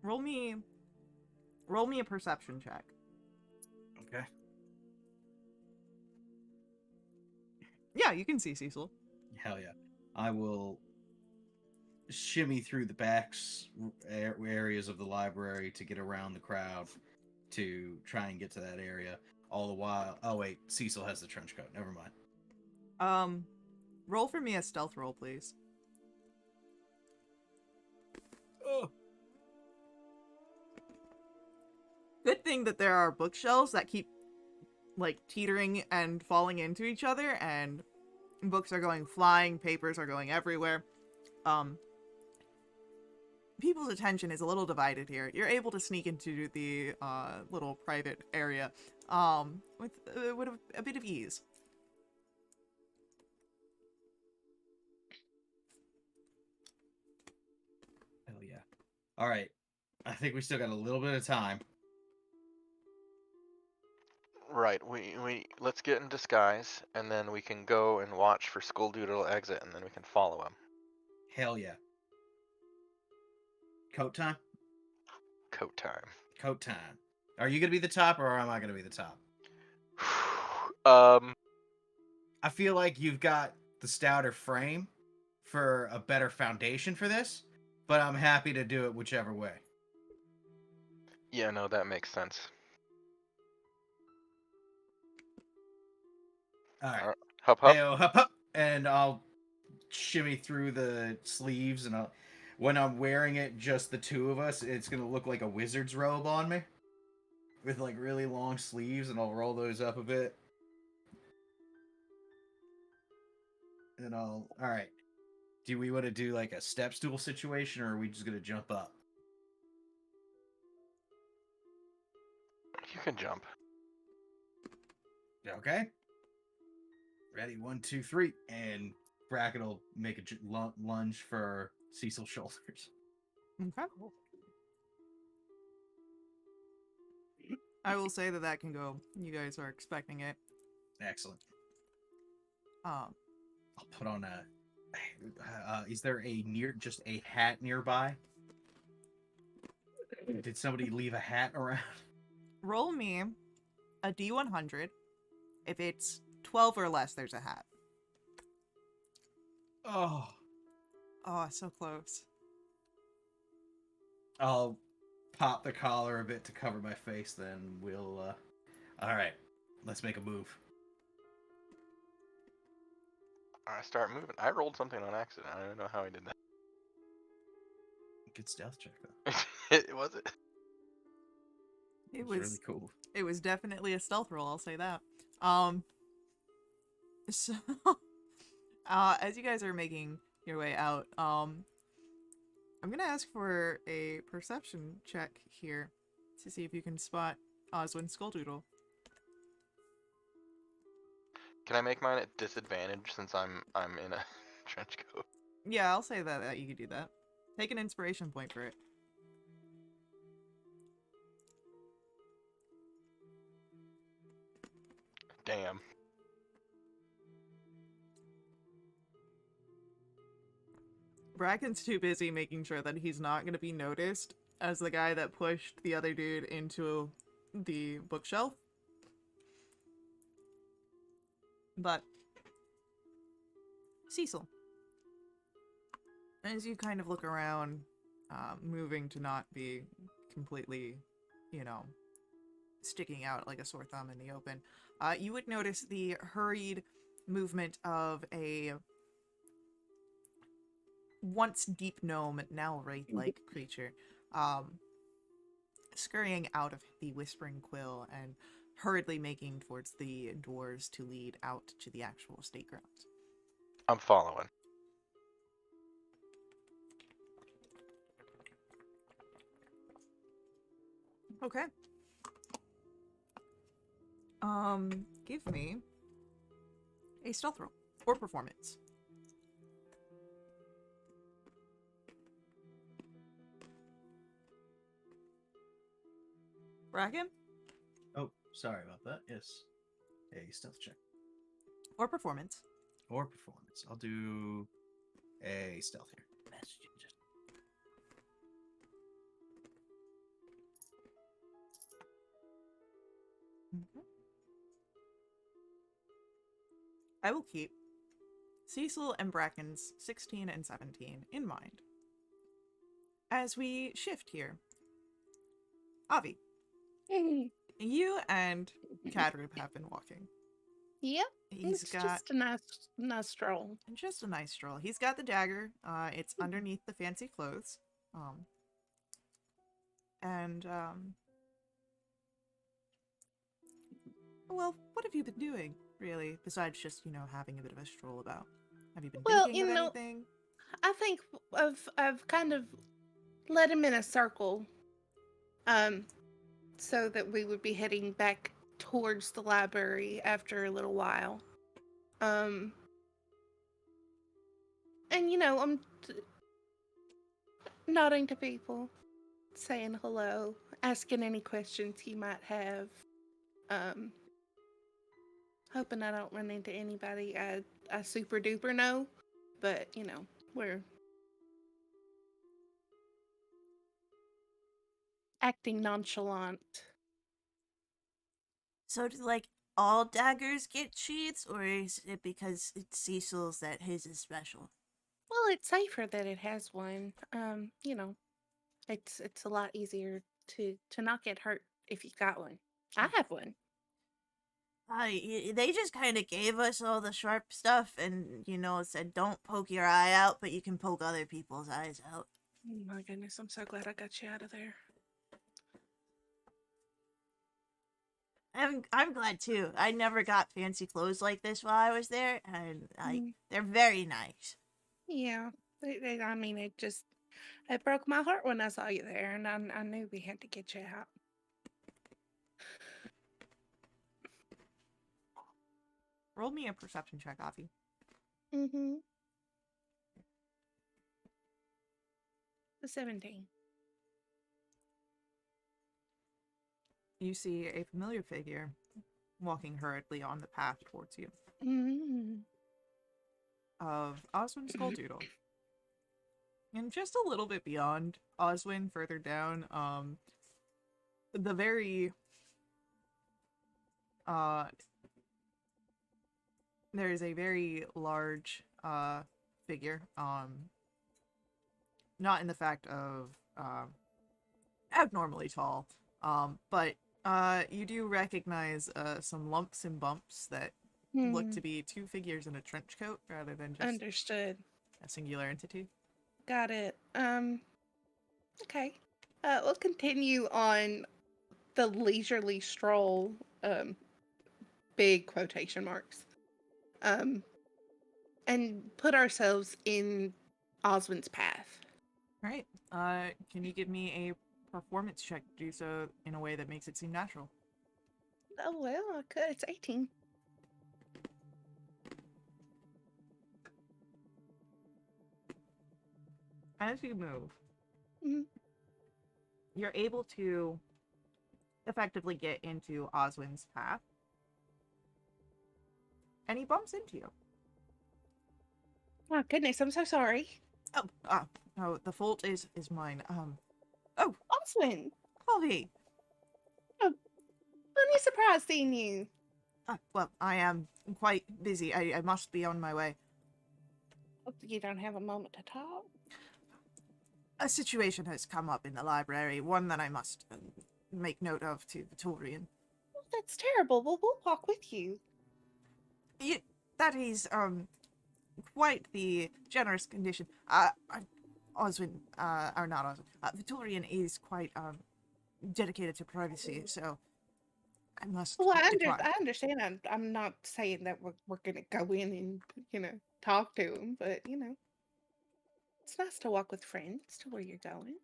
Roll me a perception check. Okay. Yeah, you can see Cecil. Hell yeah. I will shimmy through the areas of the library to get around the crowd to try and get to that area. All the while... Oh, wait. Cecil has the trench coat. Never mind. Roll for me a stealth roll, please. Oh. Good thing that there are bookshelves that keep, like, teetering and falling into each other, and books are going flying, papers are going everywhere. People's attention is a little divided here. You're able to sneak into the little private area with a bit of ease. Hell yeah. All right. I think we still got a little bit of time. Right. We let's get in disguise, and then we can go and watch for Skulldoodle exit, and then we can follow him. Hell yeah. Coat time? Coat time. Coat time. Are you going to be the top or am I going to be the top? I feel like you've got the stouter frame for a better foundation for this, but I'm happy to do it whichever way. Yeah, no, that makes sense. All right. Hup hup. Hey-o, hup, hup. And I'll shimmy through the sleeves, and when I'm wearing it, just the two of us, it's going to look like a wizard's robe on me with like really long sleeves, and I'll roll those up a bit. And all right. Do we want to do like a step stool situation, or are we just going to jump up? You can jump. Okay. Ready? 1, 2, 3, and Bracken will make a lunge for Cecil's shoulders. Okay. I will say that can go. You guys are expecting it. Excellent. Um, I'll put on a. Is there just a hat nearby? Did somebody leave a hat around? roll me a D100. If it's 12 or less, there's a hat. Oh. Oh, so close. I'll pop the collar a bit to cover my face, then we'll, All right, let's make a move. I start moving. I rolled something on accident. I don't know how I did that. Good stealth check, though. It was it. It was was really cool. It was definitely a stealth roll, I'll say that. So, as you guys are making your way out, I'm gonna ask for a perception check here to see if you can spot Oswin Skulldoodle. Can I make mine at disadvantage since I'm in a trench coat? Yeah, I'll say that you could do that. Take an inspiration point for it. Damn. Bracken's too busy making sure that he's not going to be noticed as the guy that pushed the other dude into the bookshelf. But Cecil, as you kind of look around, moving to not be completely, sticking out like a sore thumb in the open, you would notice the hurried movement of a once deep gnome, now wraith-like creature, scurrying out of the Whispering Quill and hurriedly making towards the doors to lead out to the actual estate grounds. I'm following. Okay. Give me a stealth roll or performance. Bracken Oh, sorry about that. Yes. A stealth check. or performance. Or performance. I'll do a stealth here. I will keep Cecil and Bracken's 16 and 17 in mind. As we shift here, Avi, you and Cadrib have been walking. Yep. He's It's got just a nice stroll. just a nice stroll. He's got the dagger. It's underneath the fancy clothes. Well, what have you been doing, really, besides just, having a bit of a stroll about? Have you been Well, thinking of anything? I think I've kind of led him in a circle, so that we would be heading back towards the library after a little while. And I'm nodding to people, saying hello, asking any questions he might have. Hoping I don't run into anybody I super duper know, but we're acting nonchalant. So do like all daggers get sheaths, or is it because it's Cecil's that his is special? Well, it's safer that it has one. It's a lot easier to not get hurt if you've got one. I have one. They just kind of gave us all the sharp stuff and, said don't poke your eye out, but you can poke other people's eyes out. Oh my goodness, I'm so glad I got you out of there. I'm glad too. I never got fancy clothes like this while I was there, and they're very nice. Yeah, I mean, it broke my heart when I saw you there, and I knew we had to get you out. Roll me a perception check, Avi. Mm-hmm. The 17. You see a familiar figure walking hurriedly on the path towards you. Mm-hmm. Of Oswin Skulldoodle. And just a little bit beyond Oswin, further down, the very there is a very large figure, not in the fact of abnormally tall, but you do recognize some lumps and bumps that look to be two figures in a trench coat rather than just Understood. a singular entity. Got it. Okay. We'll continue on the leisurely stroll, big quotation marks, and put ourselves in Oswin's path. Right. Can you give me a performance check to do so in a way that makes it seem natural? Oh, well, I could. It's 18. As you move, Mhm. you're able to effectively get into Oswin's path. And he bumps into you. Oh, goodness, I'm so sorry. No, the fault is mine. Oswin! Holly! Funny surprise seeing you. Well, I am quite busy. I must be on my way. Hope you don't have a moment to talk. A situation has come up in the library, one that I must make note of to Vittorian. Oh, that's terrible. Well, we'll walk with you. That is, quite the generous condition. Oswin, or not Oswin, Vittorian is quite, dedicated to privacy, so I must Well, decline. I understand. I'm not saying that we're gonna go in and talk to him, but it's nice to walk with friends to where you're going.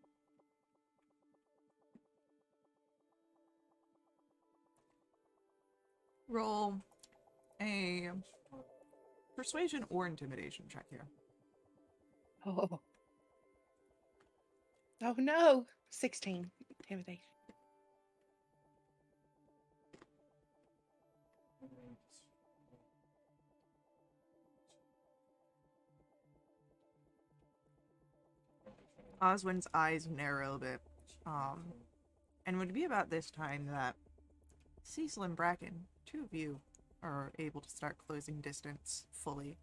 Roll a persuasion or intimidation check here. Oh, oh no! 16 intimidation. Oswin's eyes narrow a bit. And it would be about this time that Cecil and Bracken, two of you, are able to start closing distance fully.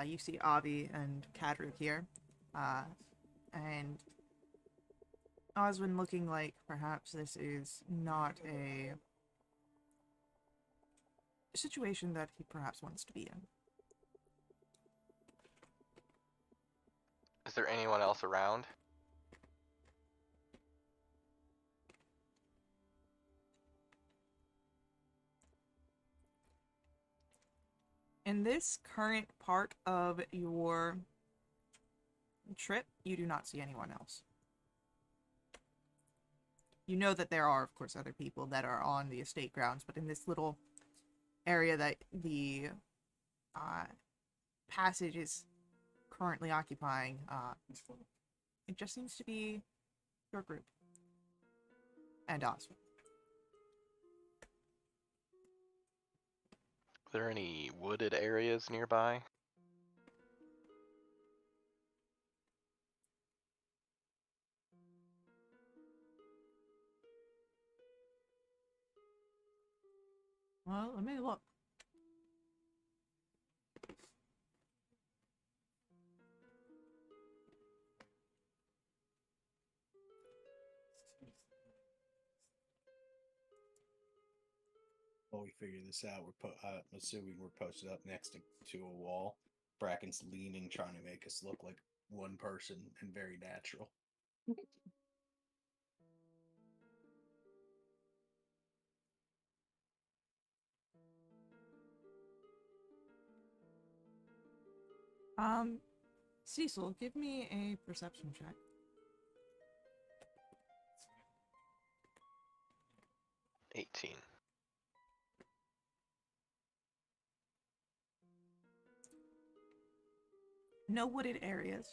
You see Avi and Kadru here. And Oswin looking like perhaps this is not a situation that he perhaps wants to be in. Is there anyone else around? In this current part of your trip, you do not see anyone else. You know that there are, of course, other people that are on the estate grounds, but in this little area that the passage is currently occupying, it just seems to be your group. And Oswin. Are there any wooded areas nearby? Well, let me look. While we figure this out, I'm assuming we're posted up next to a wall. Bracken's leaning, trying to make us look like one person and very natural. Cecil, give me a perception check. 18. No wooded areas,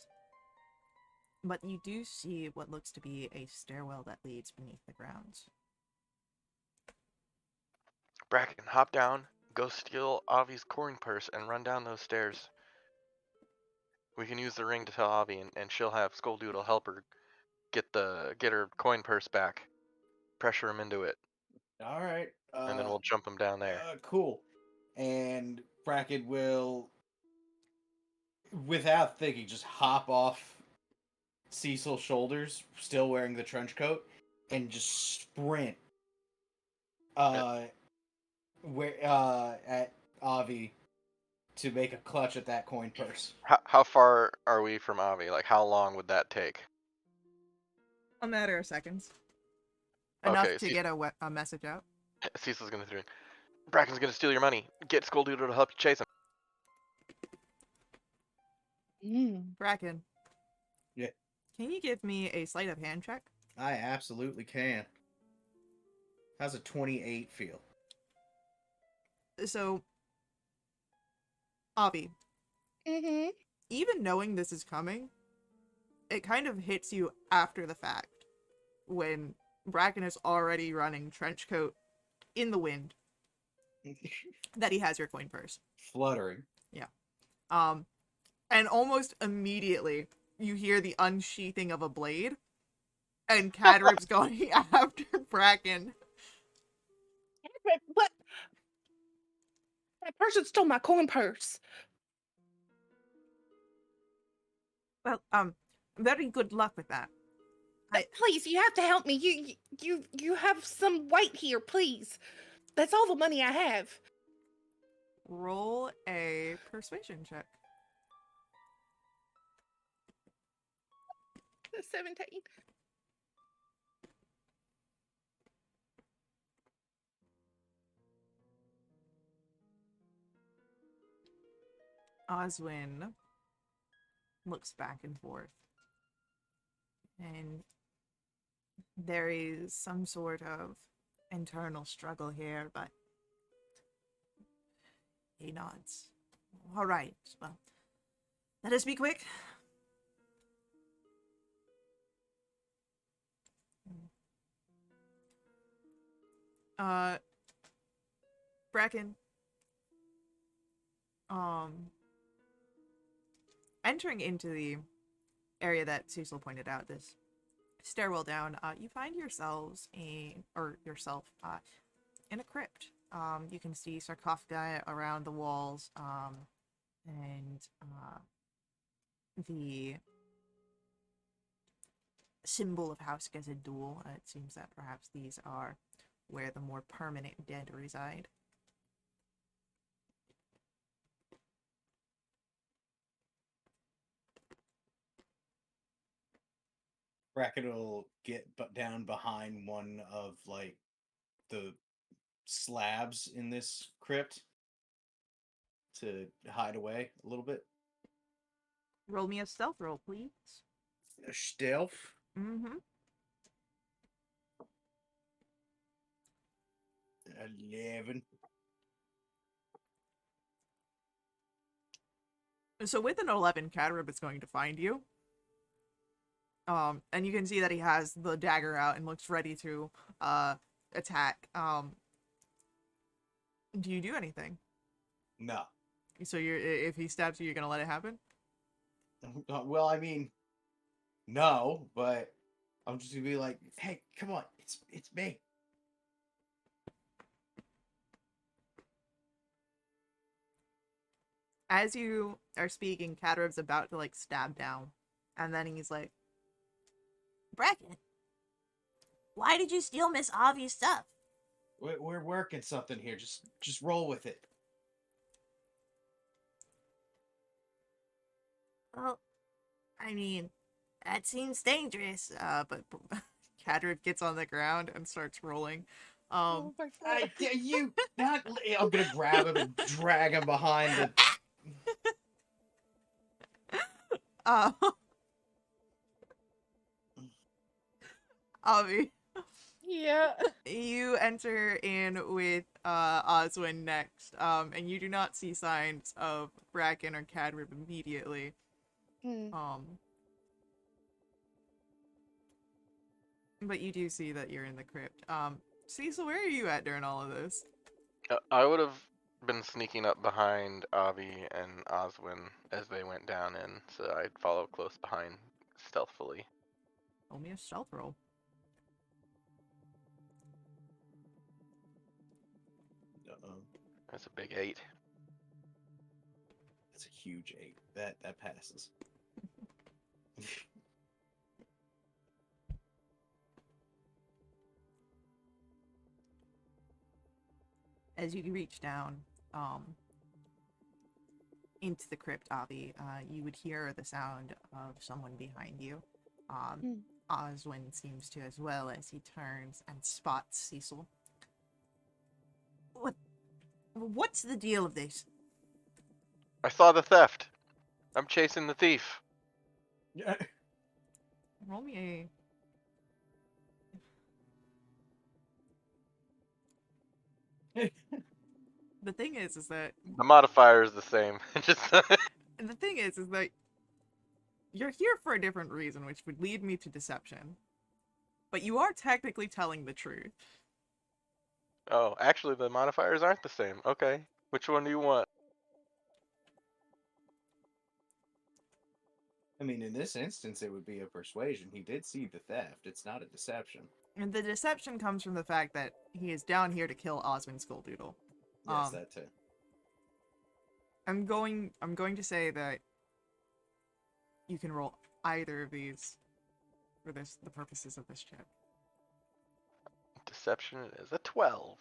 but you do see what looks to be a stairwell that leads beneath the grounds. Bracken, hop down, go steal Avi's coin purse, and run down those stairs. We can use the ring to tell Avi, and she'll have Skulldoodle help her get her coin purse back. Pressure him into it, All right. and then we'll jump him down there. Cool. And Bracken will, without thinking, just hop off Cecil's shoulders, still wearing the trench coat, and just sprint at Avi to make a clutch at that coin purse. How far are we from Avi? Like, how long would that take? A matter of seconds. Enough Okay, to get a message out. Cecil's gonna do. Bracken's gonna steal your money. Get Skulldoodle to help you chase him. Bracken. Yeah. Can you give me a sleight of hand check? I absolutely can. How's a 28 feel? So, Avi, Mm-hmm. even knowing this is coming, it kind of hits you after the fact when Bracken is already running trench coat in the wind that he has your coin purse. Fluttering. Yeah. And almost immediately you hear the unsheathing of a blade and Cadrip's going after Bracken. What? That person stole my coin purse. Well, very good luck with that. Please, you have to help me. You have some weight here, please. That's all the money I have. Roll a persuasion check. 17. Oswin looks back and forth. And there is some sort of internal struggle here, but he nods. All right, well, let us be quick. Bracken. Entering into the area that Cecil pointed out, this stairwell down, you find yourself in a crypt. You can see sarcophagi around the walls, and the symbol of House Gazadul. It seems that perhaps these are where the more permanent dead reside. Bracken will get down behind one of like the slabs in this crypt to hide away a little bit. Roll me a stealth roll, please. A stealth. Mm-hmm. 11. So with an 11, Catarib is going to find you. And you can see that he has the dagger out and looks ready to attack. Do you do anything? No. So if he stabs you, you're gonna let it happen? Well, I mean, no, but I'm just gonna be like, hey, come on, it's me. As you are speaking, Catarib's about to like stab down, and then he's like, Bracken, why did you steal Miss Avi's stuff? We're working something here. Just roll with it. Well, I mean, that seems dangerous. but Catarib gets on the ground and starts rolling. Oh my god. You not. I'm gonna grab him and drag him behind the. Avi, Yeah. you enter in with Oswin next, and you do not see signs of Bracken or Catarib immediately. Hmm. But you do see that you're in the crypt. Cecil, where are you at during all of this? I would have been sneaking up behind Avi and Oswin as they went down in, so I'd follow close behind stealthily. Roll me a stealth roll. That's a big 8. That's a huge 8. That passes. As you reach down into the crypt, Avi, you would hear the sound of someone behind you. Oswin seems to as well, as he turns and spots Cecil. What's the deal of this? I saw the theft. I'm chasing the thief. Roll me a... The thing is that... The modifier is the same. Just And the thing is that you're here for a different reason, which would lead me to deception. But you are technically telling the truth. Oh, actually the modifiers aren't the same. Okay. Which one do you want? I mean, in this instance, it would be a persuasion. He did see the theft. It's not a deception. And the deception comes from the fact that he is down here to kill Osmond Skulldoodle. Yes, that too. I'm going to say that you can roll either of these for the purposes of this check. Deception is a 12.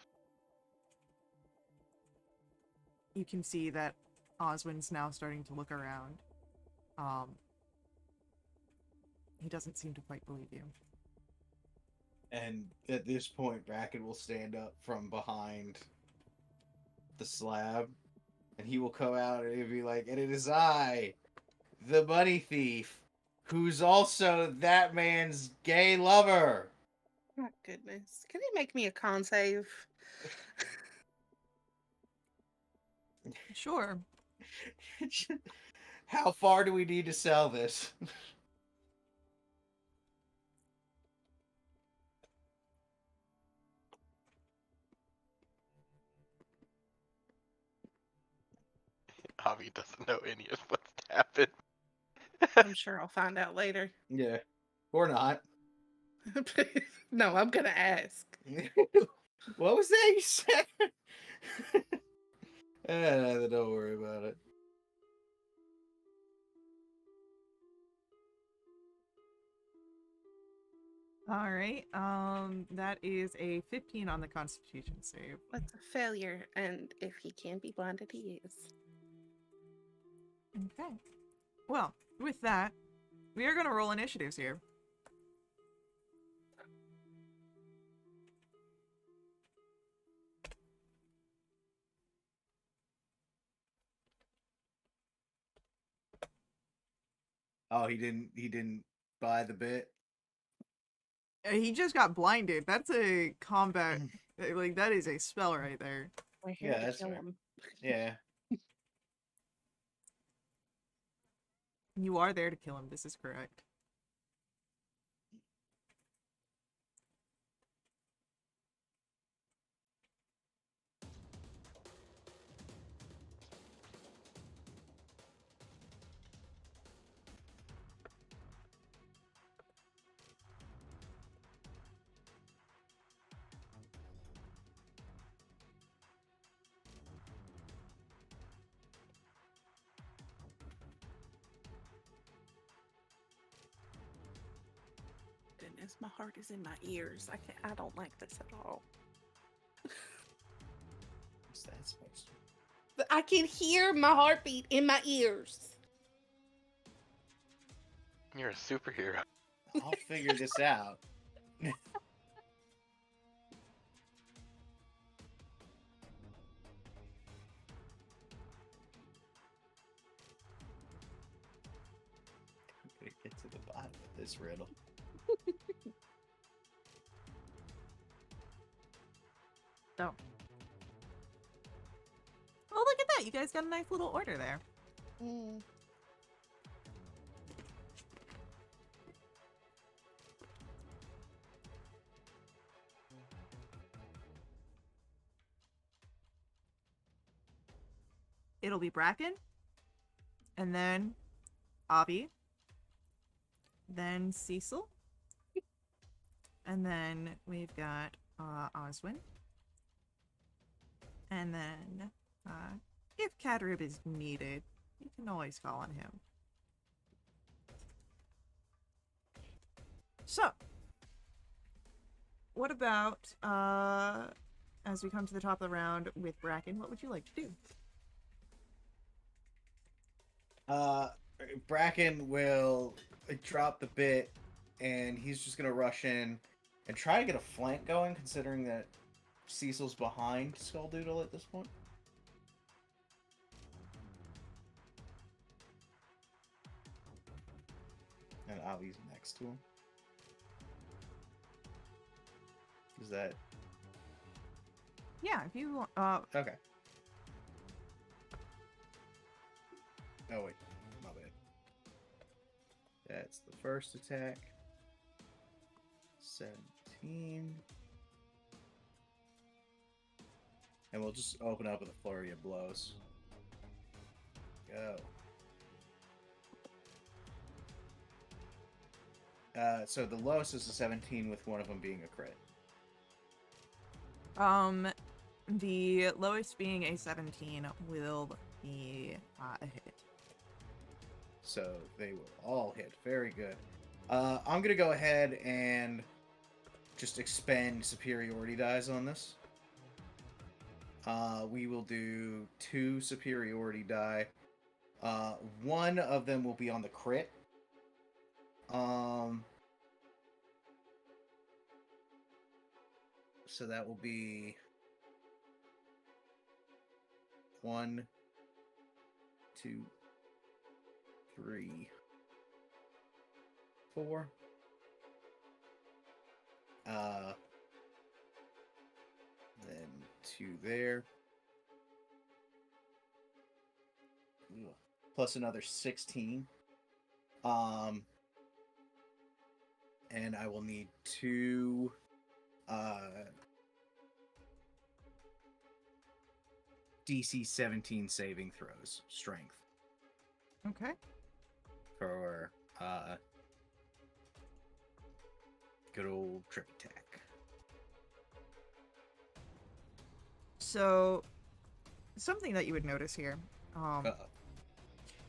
You can see that Oswin's now starting to look around. He doesn't seem to quite believe you. And at this point, Bracken will stand up from behind the slab And he will come out and he'll be like, and it is I, the money thief, who's also that man's gay lover. My goodness. Can you make me a con save? Sure. How far do we need to sell this? Javi doesn't know any of what's happened. I'm sure I'll find out later. Yeah. Or not. No, I'm gonna ask. What was that you said? Don't worry about it. All right. That is a 15 on the Constitution save. That's a failure, and if he can be blinded, he is. Okay. Well, with that, we are going to roll initiatives here. Oh, he didn't buy the bit. He just got blinded. That's a combat. Like, that is a spell right there. We're here Yeah, to that's kill fair. him. Yeah. You are there to kill him. This is correct. Goodness, my heart is in my ears. I don't like this at all. What's that supposed to be? But I can hear my heartbeat in my ears. You're a superhero. I'll figure this out. I'm gonna get to the bottom of this riddle. So. Oh, look at that. You guys got a nice little order there. Mm. It'll be Bracken. And then Avi. Then Cecil. And then we've got Oswin. And then if Cadrib is needed, you can always call on him. So, what about as we come to the top of the round with Bracken, what would you like to do? Bracken will drop the bit, and he's just gonna rush in and try to get a flank going, considering that Cecil's behind Skulldoodle at this point. And Avi's next to him. Is that Yeah, if you okay? Oh wait, my bad. That's the first attack. 17. And we'll just open up with a flurry of blows. Go. So the lowest is a 17, with one of them being a crit. the lowest being a 17 will be a hit. So they will all hit. Very good. I'm gonna go ahead and just expend superiority dice on this. We will do 2 superiority die. One of them will be on the crit. So that will be 1, 2, 3, 4. Then 2 there. Ugh. Plus another 16. And I will need 2 DC 17 saving throws, strength, Okay. for good old trip attack. So, something that you would notice here. Uh-oh.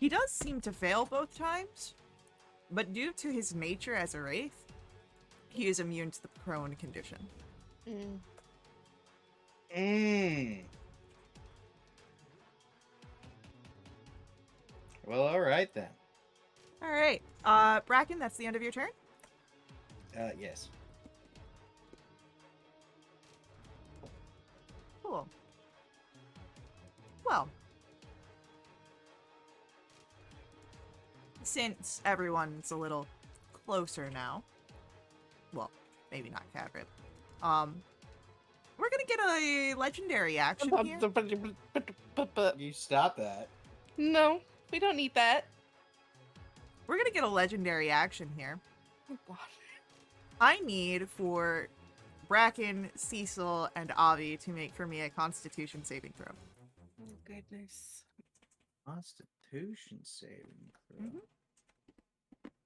He does seem to fail both times, but due to his nature as a wraith, he is immune to the prone condition. Well, all right then. All right, Bracken, that's the end of your turn. Yes. Cool. Well, since everyone's a little closer now, well, maybe not Cadrip, we're gonna get a legendary action here. You stop that. No, we don't need that. We're gonna get a legendary action here. Oh, God. I need for Bracken, Cecil, and Avi to make for me a Constitution saving throw. Oh, goodness. Constitution saving throw. Mhm.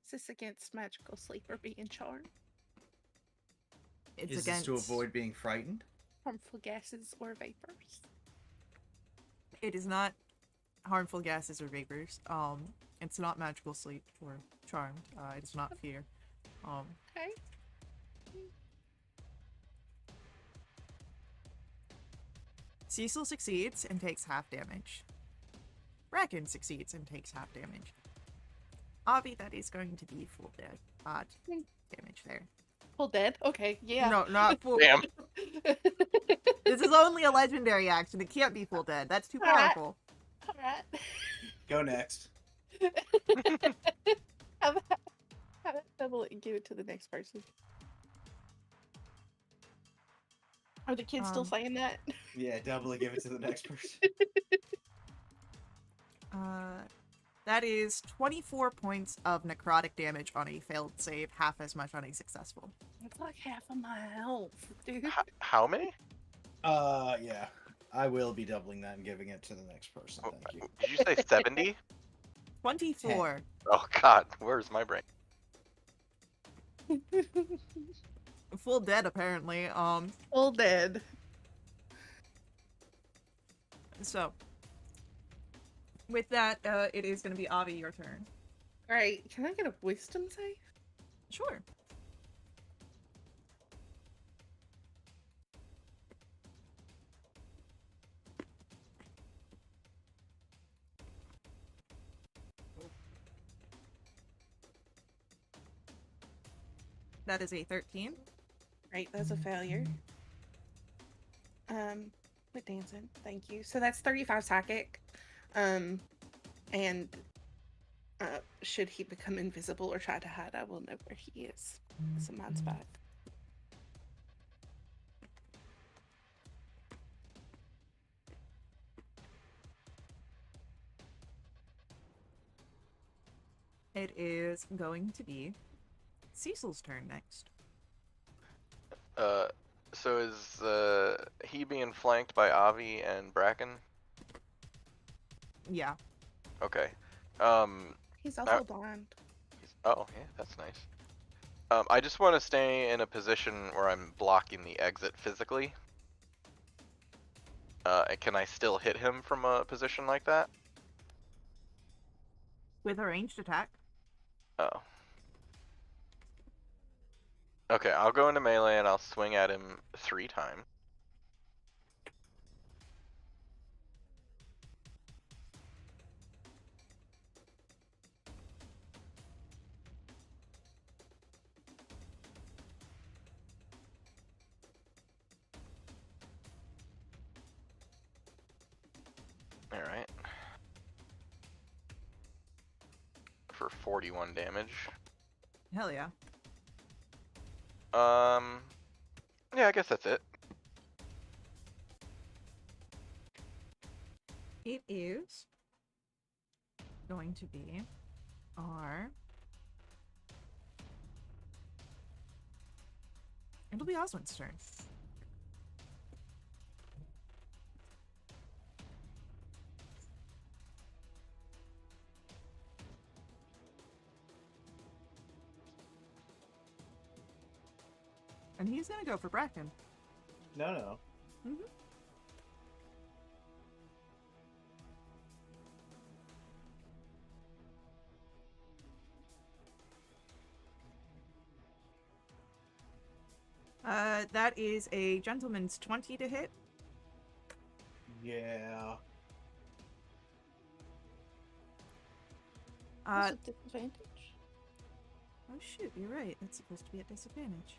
Is this against magical sleep or being charmed? It's Is against. this to avoid being frightened? Harmful gases or vapors? It is not harmful gases or vapors. It's not magical sleep or charmed. It is not fear. Okay. Cecil succeeds and takes half damage. Bracken succeeds and takes half damage. Avi, that is going to be full damage there. Full dead? Okay, yeah. No, not full. Damn. This is only a legendary action. It can't be full dead. That's too Alright. powerful. Alright. Go next. How about double it and give it to the next person? Are the kids still saying that? Yeah, doubly give it to the next person. That is 24 points of necrotic damage on a failed save, half as much on a successful. It's like half of my health, dude. How many? Yeah. I will be doubling that and giving it to the next person. Oh, Thank you. Did you say 70? 24. Oh god, where's my brain? Full dead, apparently. Full dead. So, with that, it is going to be Avi, your turn. Alright, can I get a wisdom save? Sure. That is a 13. Right, that's a failure. Quit dancing. Thank you. So that's 35 psychic. And should he become invisible or try to hide, I will know where he is. So mine's 5. It is going to be Cecil's turn next. So is he being flanked by Avi and Bracken? Yeah. Okay. He's also blind. Oh, yeah, that's nice. I just want to stay in a position where I'm blocking the exit physically. And can I still hit him from a position like that? With a ranged attack. Oh. Okay, I'll go into melee and I'll swing at him 3 times. Alright. for 41 damage. Hell yeah. Yeah, I guess that's it. It is going to be our... It'll be Oswin's turn. And he's gonna go for Bracken. No. Mm-hmm. That is a gentleman's 20 to hit. Yeah. What's the disadvantage? Oh shoot, you're right. That's supposed to be at disadvantage.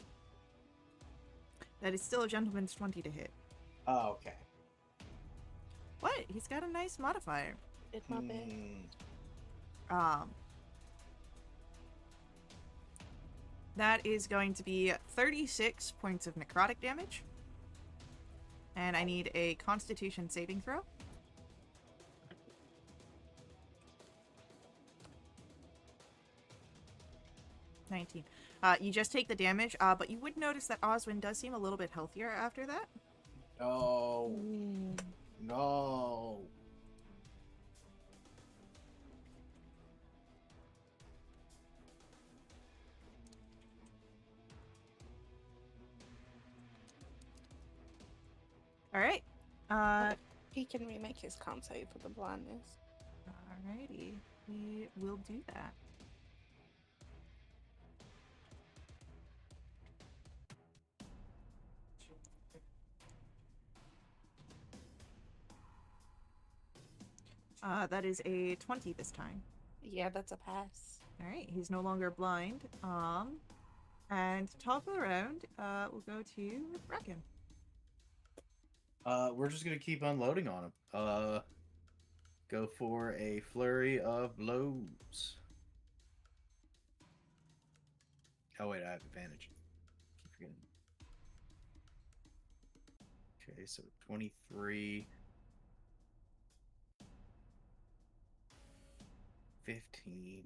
That is still a gentleman's 20 to hit. Oh, okay. What? He's got a nice modifier. It's not bad. That is going to be 36 points of necrotic damage. And I need a Constitution saving throw. You just take the damage, but you would notice that Oswin does seem a little bit healthier after that. Oh. No. Alright. He can remake his con save for the blindness. Alrighty. We will do that. That is a 20 this time. Yeah, that's a pass. Alright, he's no longer blind. And top of the round, we'll go to Bracken. We're just gonna keep unloading on him. Go for a flurry of blows. Oh wait, I have advantage. Keep forgetting. Okay, so 23, 15,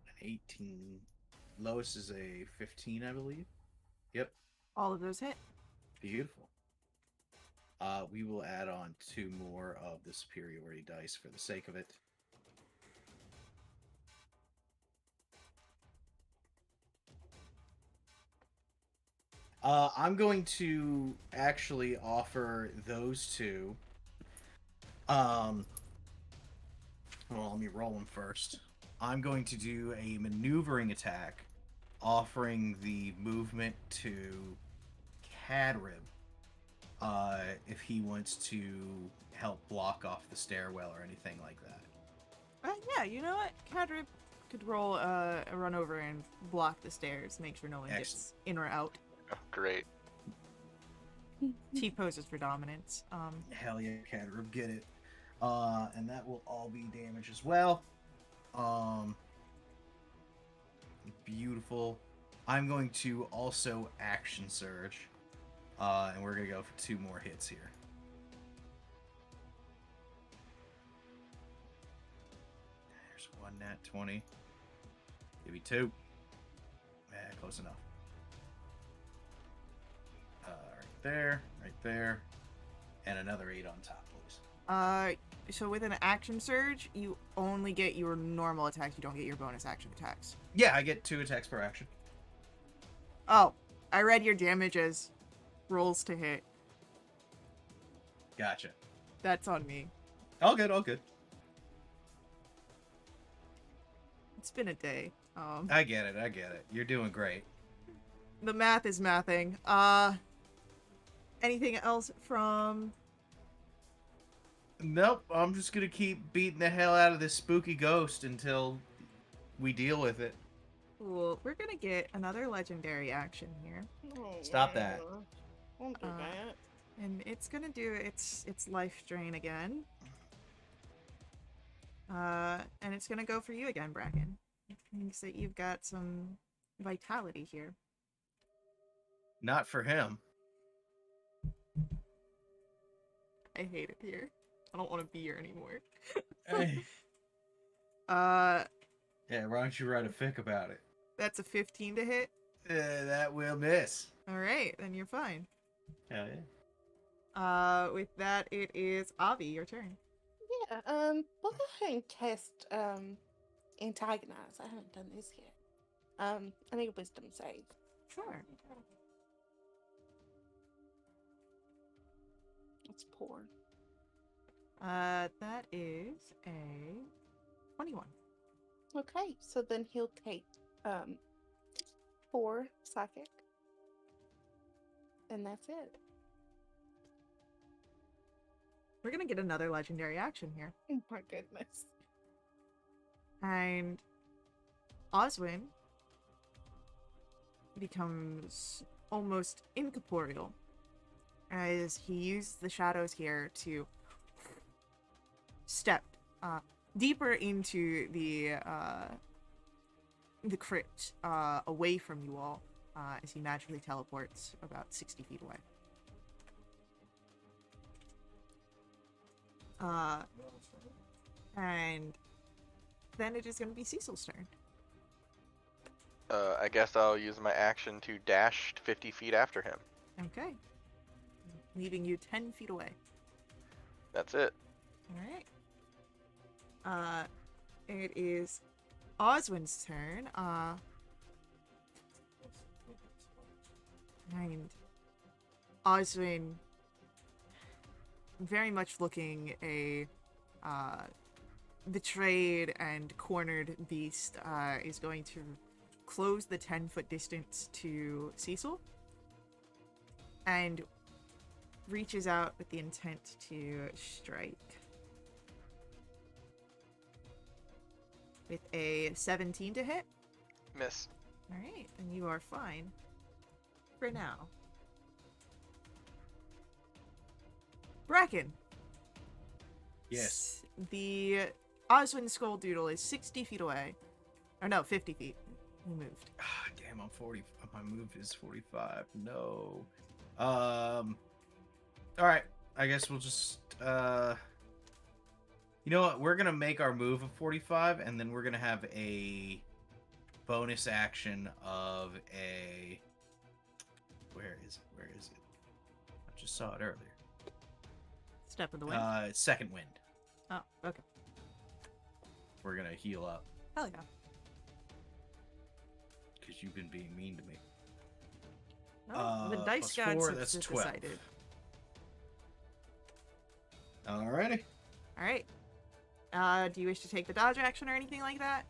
an 18. Lowest is a 15, I believe. Yep. All of those hit. Beautiful. We will add on 2 more of the superiority dice for the sake of it. I'm going to actually offer those 2. Well, let me roll them first. I'm going to do a maneuvering attack, offering the movement to Cadrib, if he wants to help block off the stairwell or anything like that. Yeah, you know what? Cadrib could roll a run over and block the stairs, make sure no one gets in or out. Oh, great. T poses for dominance. Hell yeah, Cadrib, get it. And that will all be damage as well. Beautiful. I'm going to also action surge. And we're going to go for 2 more hits here. There's 1 nat 20. Give me 2. Close enough. Right there. And another 8 on top, please. So with an action surge, you only get your normal attacks. You don't get your bonus action attacks. Yeah, I get 2 attacks per action. Oh, I read your damage as rolls to hit. Gotcha. That's on me. All good, all good. It's been a day. I get it. You're doing great. The math is mathing. Anything else from... Nope, I'm just gonna keep beating the hell out of this spooky ghost until we deal with it. Cool. We're gonna get another legendary action here. Stop that. Don't do that. And it's gonna do its life drain again. And it's gonna go for you again, Bracken. It thinks that you've got some vitality here. Not for him. I hate it here. I don't want to be here anymore. Hey. Uh, Yeah, why don't you write a fic about it? that's a 15 to hit. That will miss. All right, then you're fine. Hell yeah. With that, it is Avi, your turn. Yeah, we'll go ahead and cast antagonize. I haven't done this yet. I need a wisdom save. Sure. It's poor. That is a 21. Okay, so then he'll take 4 psychic. And that's it. We're gonna get another legendary action here. Oh my goodness. And Oswin becomes almost incorporeal as he used the shadows here to step deeper into the crypt, away from you all, as he magically teleports about 60 feet away. And then it is going to be Cecil's turn. I guess I'll use my action to dash 50 feet after him. Okay. Leaving you 10 feet away. That's it. Alright. It is Oswin's turn. And Oswin, very much looking a betrayed and cornered beast, is going to close the 10-foot distance to Cecil and reaches out with the intent to strike. With a 17 to hit. Miss. Alright, and you are fine. For now. Bracken. Yes. The Oswin Skulldoodle is 60 feet away. Or no, 50 feet. He moved. Ah, damn, I'm 40. My move is 45. No. All right. I guess we'll just you know what? We're gonna make our move of 45, and then we're gonna have a bonus action of a. Where is it? Where is it? I just saw it earlier. Step of the wind. Second wind. Oh, okay. We're gonna heal up Hell yeah. because you've been being mean to me. Oh, the dice plus gods 4, have that's decided. 12. Alrighty. Alright. Do you wish to take the dodge action or anything like that?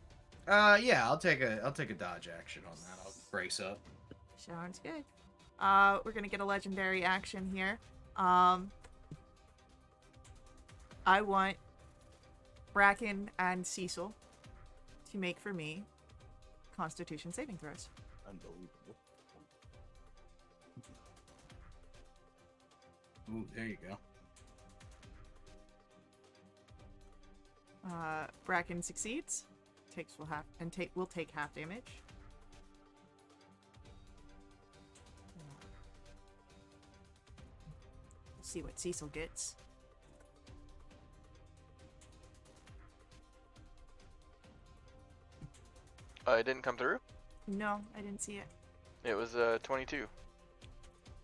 Yeah, I'll take a dodge action on that. I'll brace up. Sounds good. We're gonna get a legendary action here. I want Bracken and Cecil to make for me Constitution saving throws. Unbelievable. Ooh, there you go. Bracken succeeds. Will take half damage. See what Cecil gets. It didn't come through. No, I didn't see it. It was 22.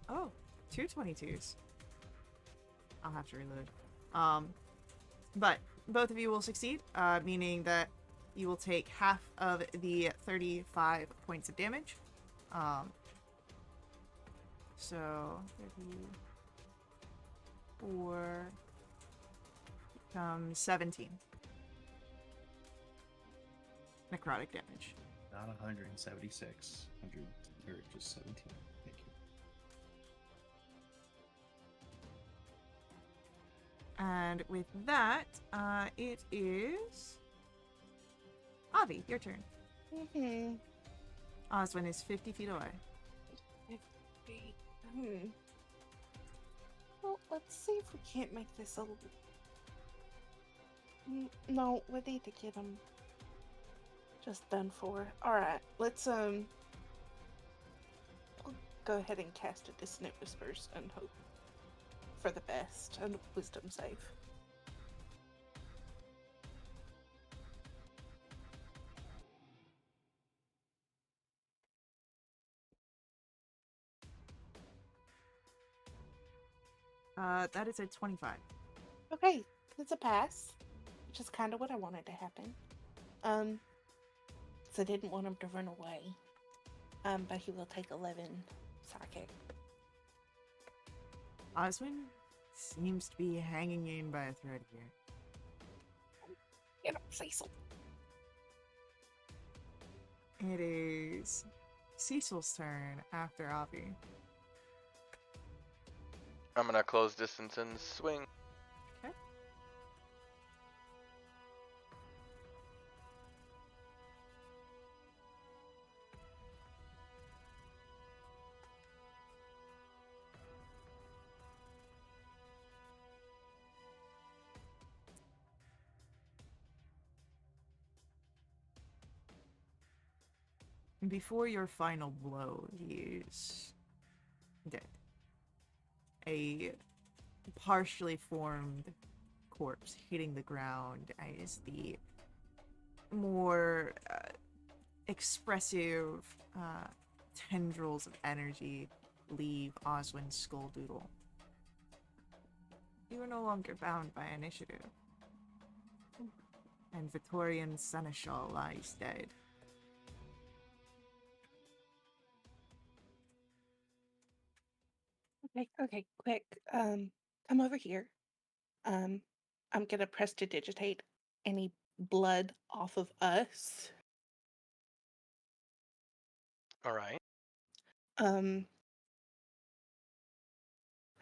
Oh, 2 22s. I'll have to reload. But both of you will succeed, meaning that you will take half of the 35 points of damage. So 34 becomes 17 necrotic damage. Not 176. 100 or just 17. Thank you. And with that, it is Avi, your turn. Mm-hmm. Oswin is 50 feet away. 50. Well, let's see if we can't make this a little. No, we need to get him just done for. All right, let's we'll go ahead and cast a dissonant whispers and hope for the best and wisdom save. That is a 25. Okay, it's a pass, which is kind of what I wanted to happen. So I didn't want him to run away. But he will take 11 psychic. Oswin seems to be hanging in by a thread here. Get up, Cecil. It is Cecil's turn after Avi. I'm gonna close distance and swing. Okay. Before your final blow, he is dead. A partially formed corpse hitting the ground as the more expressive tendrils of energy leave Oswin's skull doodle. You are no longer bound by initiative. And Victorian Seneschal lies dead. Okay, quick. Come over here. I'm gonna prestidigitate any blood off of us. All right.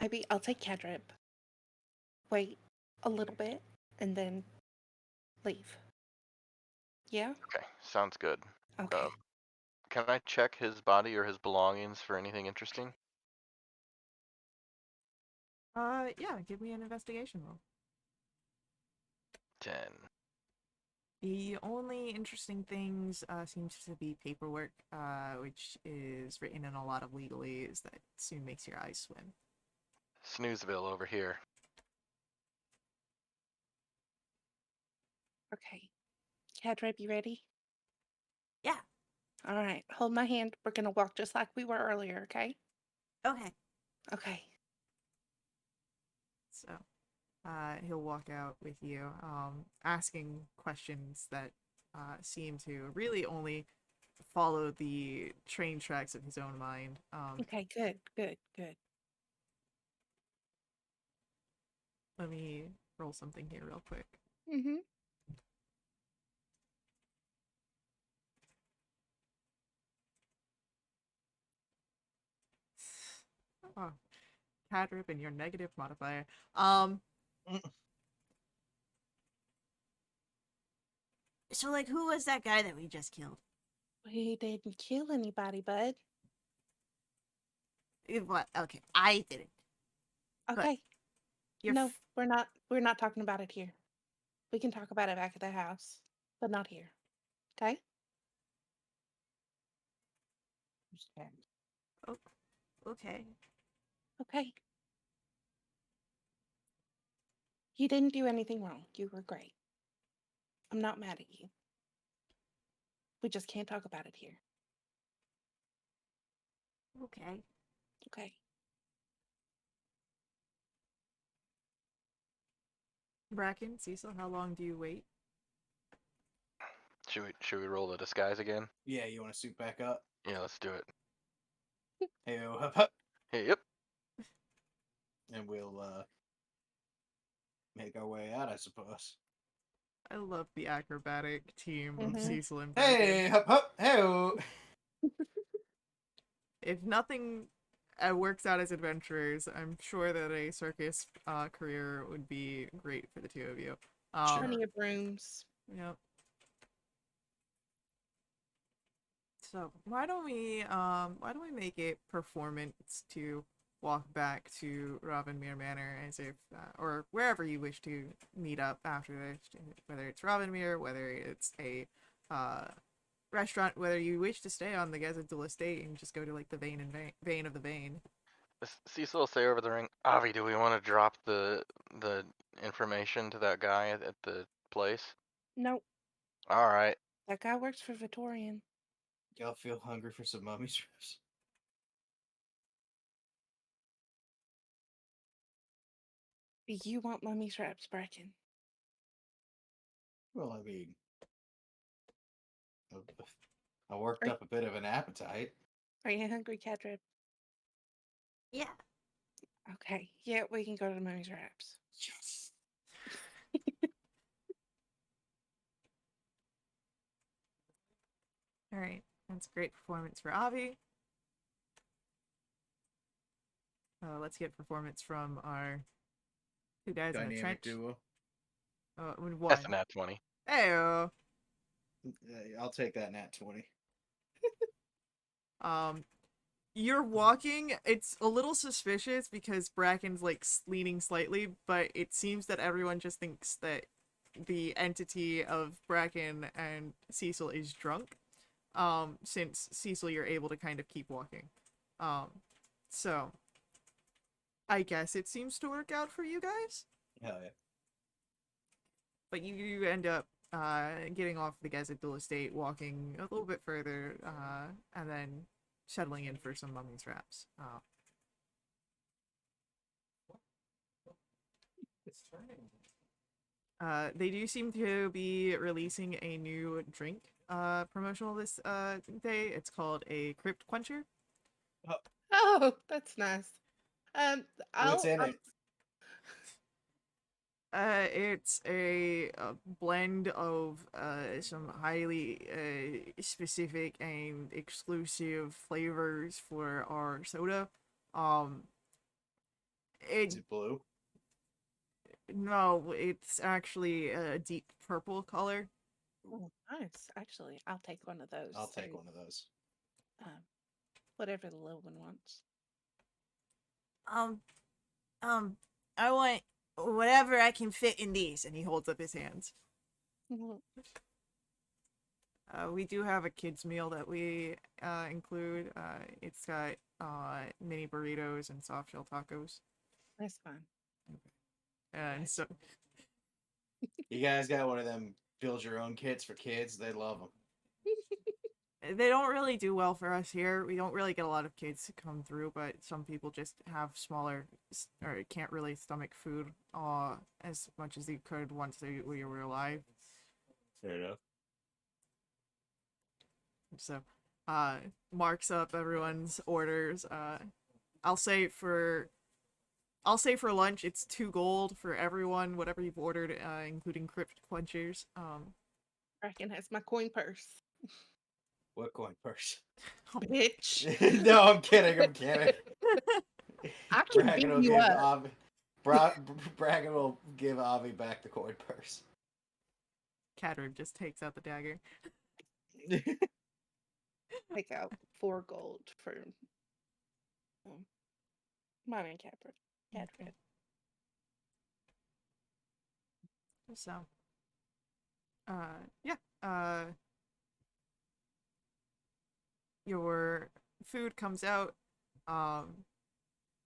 Maybe I'll take Cadrip. Wait a little bit and then leave. Yeah? Okay, sounds good. Okay. Can I check his body or his belongings for anything interesting? Yeah, give me an investigation roll. 10. The only interesting things seems to be paperwork, which is written in a lot of legalese that soon makes your eyes swim. Snoozeville over here. Okay. Cadrip, you ready? Yeah. All right. Hold my hand. We're gonna walk just like we were earlier, okay? Okay. Okay. So, he'll walk out with you, asking questions that seem to really only follow the train tracks of his own mind. Okay, good, good, good. Let me roll something here real quick. Mm-hmm. Oh, Cadrip and your negative modifier. So, like, who was that guy that we just killed? We didn't kill anybody, bud. What? Okay, I didn't. Okay. You're No, we're not talking about it here. We can talk about it back at the house, but not here. Okay? okay. Okay. You didn't do anything wrong. You were great. I'm not mad at you. We just can't talk about it here. Okay. Okay. Bracken, Cecil, how long do you wait? Should we roll the disguise again? Yeah, you want to suit back up? Yeah, let's do it. Hey, hup, hup. Hey, yep. And we'll make our way out, I suppose. I love the acrobatic team of Mhm. Cecil and Bracken. Hey, hup, hup, hey. If nothing works out as adventurers, I'm sure that a circus career would be great for the two of you. Sure. Plenty of rooms. Yep. So why don't we make it performance to walk back to Robinmere Manor as if, or wherever you wish to meet up after this, whether it's Robinmere, whether it's a restaurant, whether you wish to stay on the Gazadul estate and just go to like the vein of the vein. Cecil will say over the ring, Avi, do we want to drop the information to that guy at the place? Nope. All right. That guy works for Victorian. Y'all feel hungry for some mummy strips? Do you want mummy traps, Bracken? Well, I mean, I worked Are, up a bit of an appetite. are you hungry, Cadrib? Yeah. Okay. Yeah, we can go to the mummy traps. Yes. All right, that's a great performance for Avi. Let's get performance from our two guys in the Dynamic trench. duo. One. That's a nat 20. Heyo. I'll take that nat 20. You're walking. It's a little suspicious because Bracken's like leaning slightly, but it seems that everyone just thinks that the entity of Bracken and Cecil is drunk. Since Cecil, you're able to kind of keep walking. So I guess it seems to work out for you guys. Hell yeah. But you end up getting off the Gazadul estate, walking a little bit further, and then settling in for some mummy traps. They do seem to be releasing a new drink promotional this day. It's called a Crypt Quencher. Oh, that's nice. What's in it? It's a blend of some highly specific and exclusive flavors for our soda. Is it blue? No, it's actually a deep purple color. Oh, nice. Actually, I'll take one of those. I'll take and, one of those. whatever the little one wants. I want whatever I can fit in these. And he holds up his hands. Mhm. We do have a kids meal that we include. It's got mini burritos and soft shell tacos. That's fine. And so You guys got one of them build your own kits for kids? They love them. they don't really do well for us here. We don't really get a lot of kids to come through, but some people just have smaller or can't really stomach food as much as they could once we were alive. Fair enough. So marks up everyone's orders. I'll say for lunch it's 2 gold for everyone, whatever you've ordered, including crypt quenchers. Bracken has my coin purse. What coin purse? Bitch. No, I'm kidding. I'm kidding. I can Bracken beat will you give up. Avi. Bracken will give Avi back the coin purse. Cadrid just takes out the dagger. Take out 4 gold for mine and Cadrid. So, yeah, your food comes out.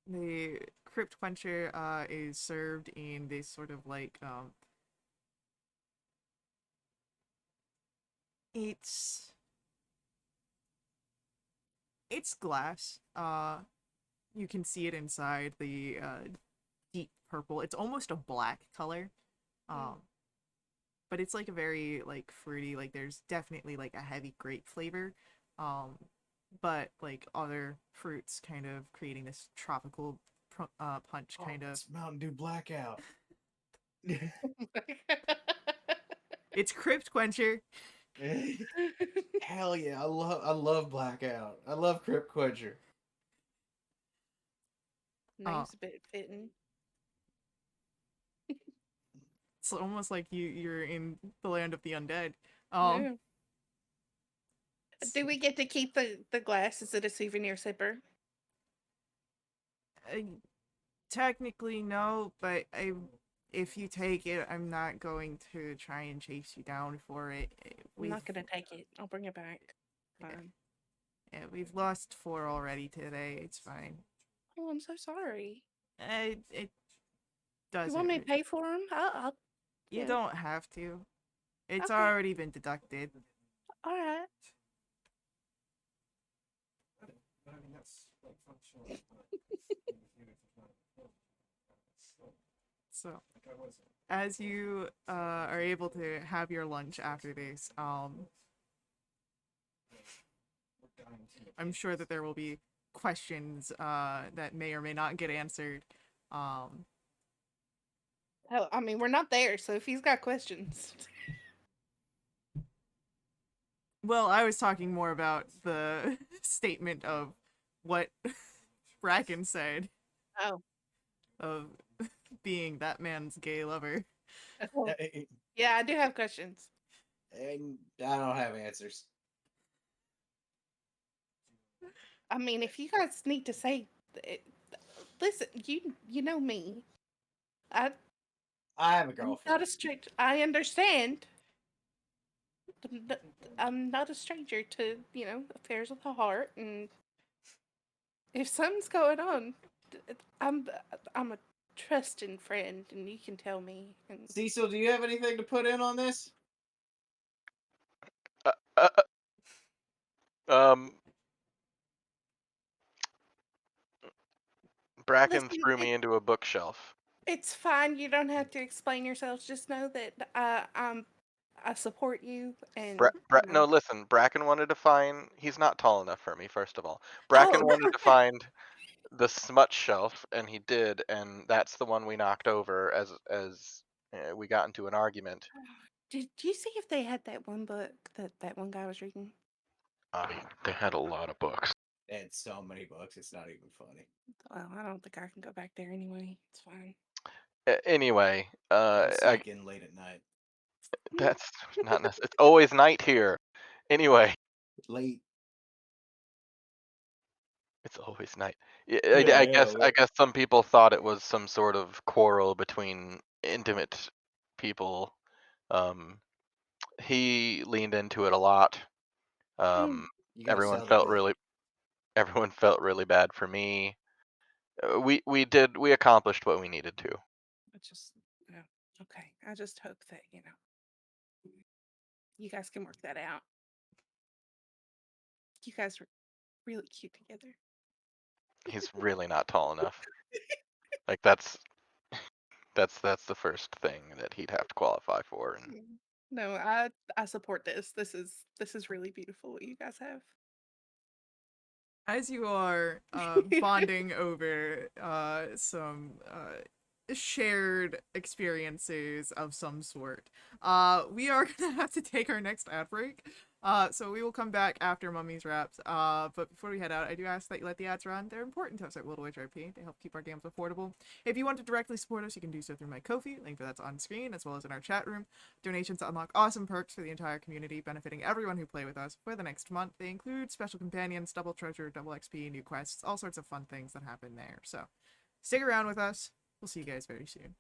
The crypt quencher is served in this sort of like it's glass. You can see it inside the deep purple. It's almost a black color. But it's like a very like fruity, like there's definitely like a heavy grape flavor. But like other fruits kind of creating this tropical punch kind of. It's Mountain Dew Blackout. It's Crypt Quencher. Hell yeah, I love Blackout. I love Crypt Quencher. Name's a bit fitting. It's almost like you're in the land of the undead. Yeah. Do we get to keep the glass? Is it a souvenir sipper? Technically, no, but if you take it, I'm not going to try and chase you down for it. I'm not gonna take it. I'll bring it back. Fine. We've lost 4 already today. It's fine. Oh, I'm so sorry. It You doesn't. want me to pay for them? I'll You yeah. don't have to. It's Okay. already been deducted. All right. So, as you are able to have your lunch after this, I'm sure that there will be questions that may or may not get answered. Hell, I mean, we're not there, so if he's got questions. Well, I was talking more about the statement of what Bracken said Oh. of being that man's gay lover. Yeah, I do have questions. And I don't have answers. I mean, if you guys need to say, listen, you know me. I have a I'm girlfriend. not a stranger. I understand. I'm not a stranger to, affairs of the heart, and if something's going on, I'm a trusting friend, and you can tell me. And Cecil, do you have anything to put in on this? Uh, uh, um, Bracken listen, threw me into a bookshelf. it's fine. You don't have to explain yourselves. Just know that I support you, and No, listen. Bracken wanted to find. He's not tall enough for me. First of all, Oh, Bracken wanted to find the smut shelf, and he did, and that's the one we knocked over as we got into an argument. Did you see if they had that one book that one guy was reading? They had a lot of books. They had so many books, it's not even funny. Well, I don't think I can go back there anyway. It's fine. Anyway, Gotta sneak in late at night. that's not necessary. It's always night here. Anyway, Late. it's always night. Yeah, I guess some people thought it was some sort of quarrel between intimate people. He leaned into it a lot. You gotta Everyone sell the felt book. everyone felt really bad for me. We accomplished what we needed to. I just, okay. I just hope that you guys can work that out. You guys are really cute together. He's really not tall enough. Like that's the first thing that he'd have to qualify for. And No, I support this. This is really beautiful what you guys have. As you are bonding over some shared experiences of some sort, we are gonna have to take our next ad break. So we will come back after Mummy's wraps. But before we head out, I do ask that you let the ads run. They're important to us at Wildewitch RP. They help keep our games affordable. If you want to directly support us, you can do so through my Ko-fi. Link for that's on screen, as well as in our chat room. Donations unlock awesome perks for the entire community, benefiting everyone who play with us for the next month. They include special companions, double treasure, double XP, new quests, all sorts of fun things that happen there. So stick around with us. We'll see you guys very soon.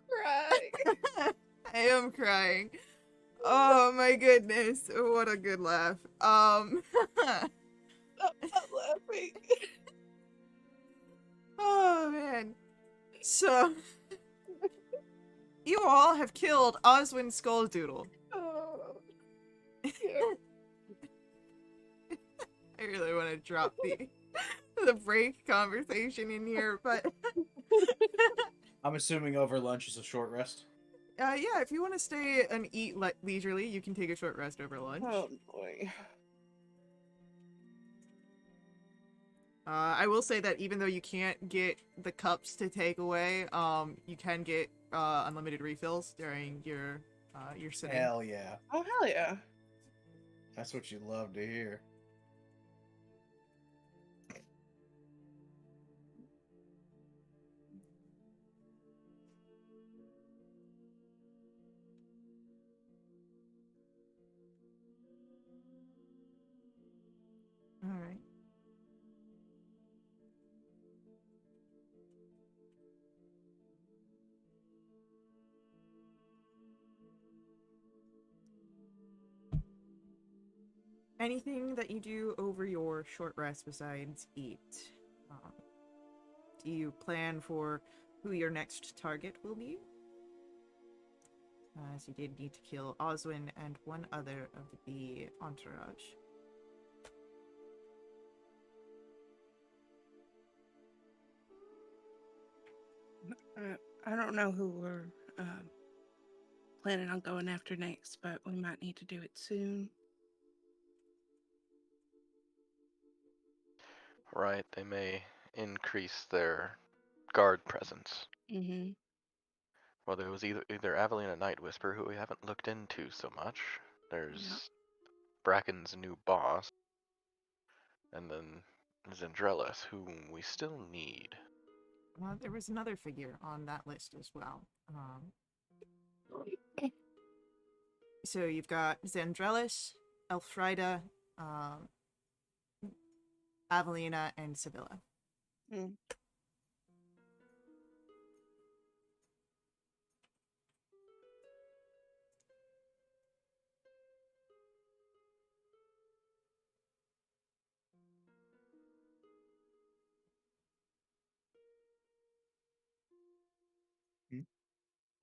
Cry. I am crying. Oh my goodness. What a good laugh. I'm laughing. Oh man. So you all have killed Oswin Skulldoodle. Oh, yeah. I really want to drop the break conversation in here, but I'm assuming over lunch is a short rest. Yeah, if you want to stay and eat leisurely, you can take a short rest over lunch. Oh boy. I will say that even though you can't get the cups to take away, you can get unlimited refills during your sitting. Hell yeah. Oh hell yeah. That's what you love to hear. All right. Anything that you do over your short rest besides eat? Do you plan for who your next target will be? As you did need to kill Oswin and one other of the entourage. I don't know who we're planning on going after next, but we might need to do it soon. Right, they may increase their guard presence. Mm-hmm. Well, there was either Avalina Night Whisper, who we haven't looked into so much. There's Bracken's new boss. And then Zendrelis, whom we still need. There was another figure on that list as well. So you've got Zandrelis, Elfrida, Avelina, and Sibylla. Mm.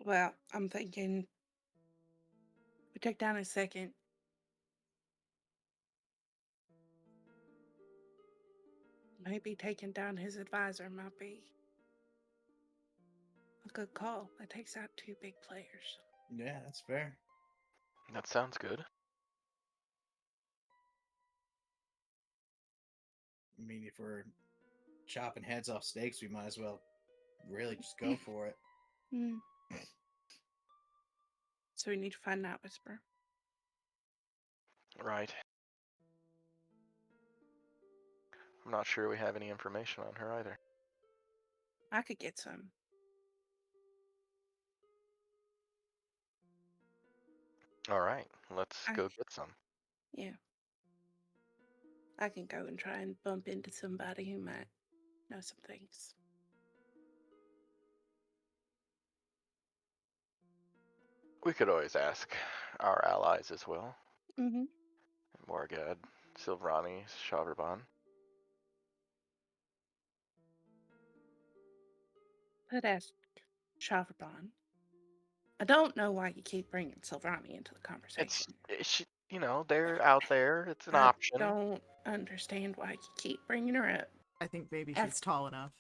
Well, I'm thinking we take down his second. Maybe taking down his advisor might be a good call. That takes out two big players. Yeah, that's fair. That sounds good. I mean, if we're chopping heads off stakes, we might as well really just go for it. Mm. So we need to find Night Whisper. Right. I'm not sure we have any information on her either. I could get some. Alright, let's I- go get some. Yeah. I can go and try and bump into somebody who might know some things. We could always ask our allies as well. Mm-hmm. Morgad, Silvrani, Shaverban. Let's ask Shaverban. I don't know why you keep bringing Silvrani into the conversation. They're out there. It's an I option. don't understand why you keep bringing her up I think maybe Af- she's tall enough.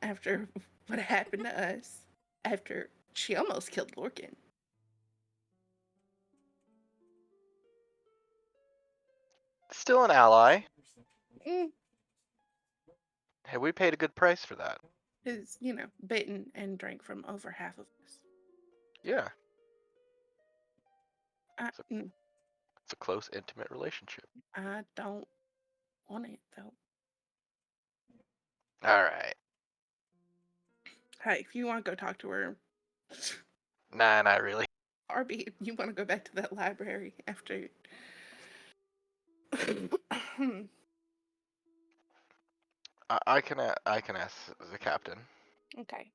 after what happened to us. After she almost killed Lorcan. Still an ally. Mm. Hey, we paid a good price for that. Who's, bitten and drank from over half of us. Yeah, I, So- mm, it's a close, intimate relationship. I don't want it, though. Alright. Hey, if you want to go talk to her, Nah, not really. RB, if you want to go back to that library after. I can ask the captain. Okay.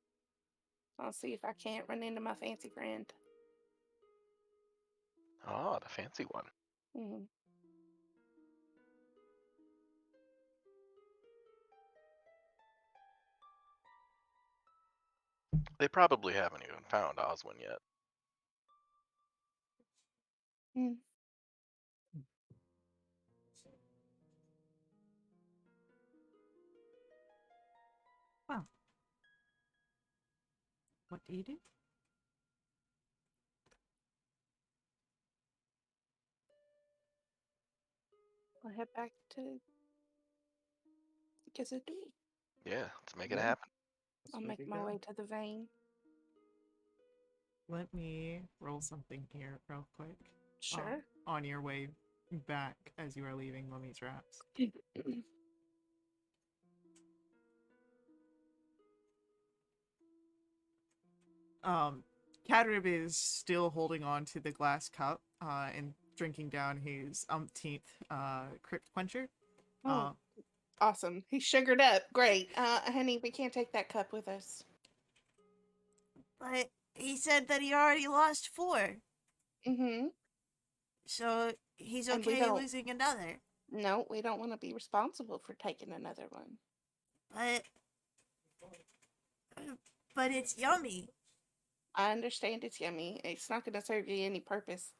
I'll see if I can't run into my fancy friend. Oh, the fancy one. Mm. They probably haven't even found Oswin yet. Mm. Well, what do you do? I'll head back to Gazadoo. Yeah, let's make it Yeah. happen. Let's I'll make it my go. way to the vein. Let me roll something here real quick. Sure. On your way back as you are leaving Mummy Traps. Katrib is still holding on to the glass cup and drinking down his umpteenth crypt quencher. Oh, awesome. He's sugared up. Great. Honey, we can't take that cup with us. But he said that he already lost 4. Mm-hmm. So he's And we okay don't- losing another. No, we don't want to be responsible for taking another one. But it's yummy. I understand it's yummy. It's not going to serve you any purpose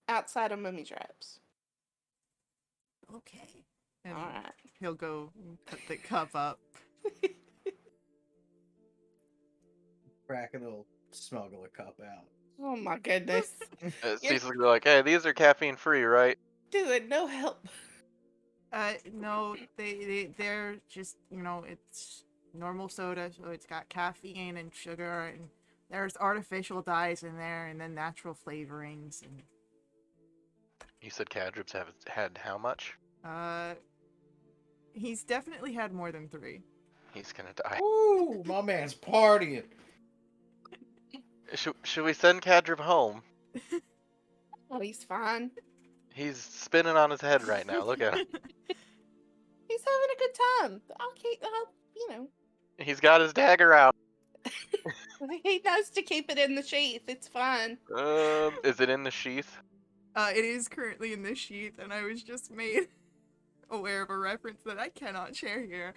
outside of mummy traps. Okay. And All right. he'll go and put the cup up. Bracken will smuggle a cup out. Oh my goodness. Cecil's gonna be like, hey, these are caffeine free, right? Dude, no help. No, they're just, it's normal soda, so it's got caffeine and sugar, and there's artificial dyes in there, and then natural flavorings, and You said Cadribs have had how much? he's definitely had more than 3. He's gonna die. Ooh, my man's partying. Should we send Cadrib home? Oh, he's fine. He's spinning on his head right now. Look at him. He's having a good time. I'll He's got his dagger out. he knows to keep it in the sheath. It's fine. Is it in the sheath? It is currently in this sheath, and I was just made aware of a reference that I cannot share here.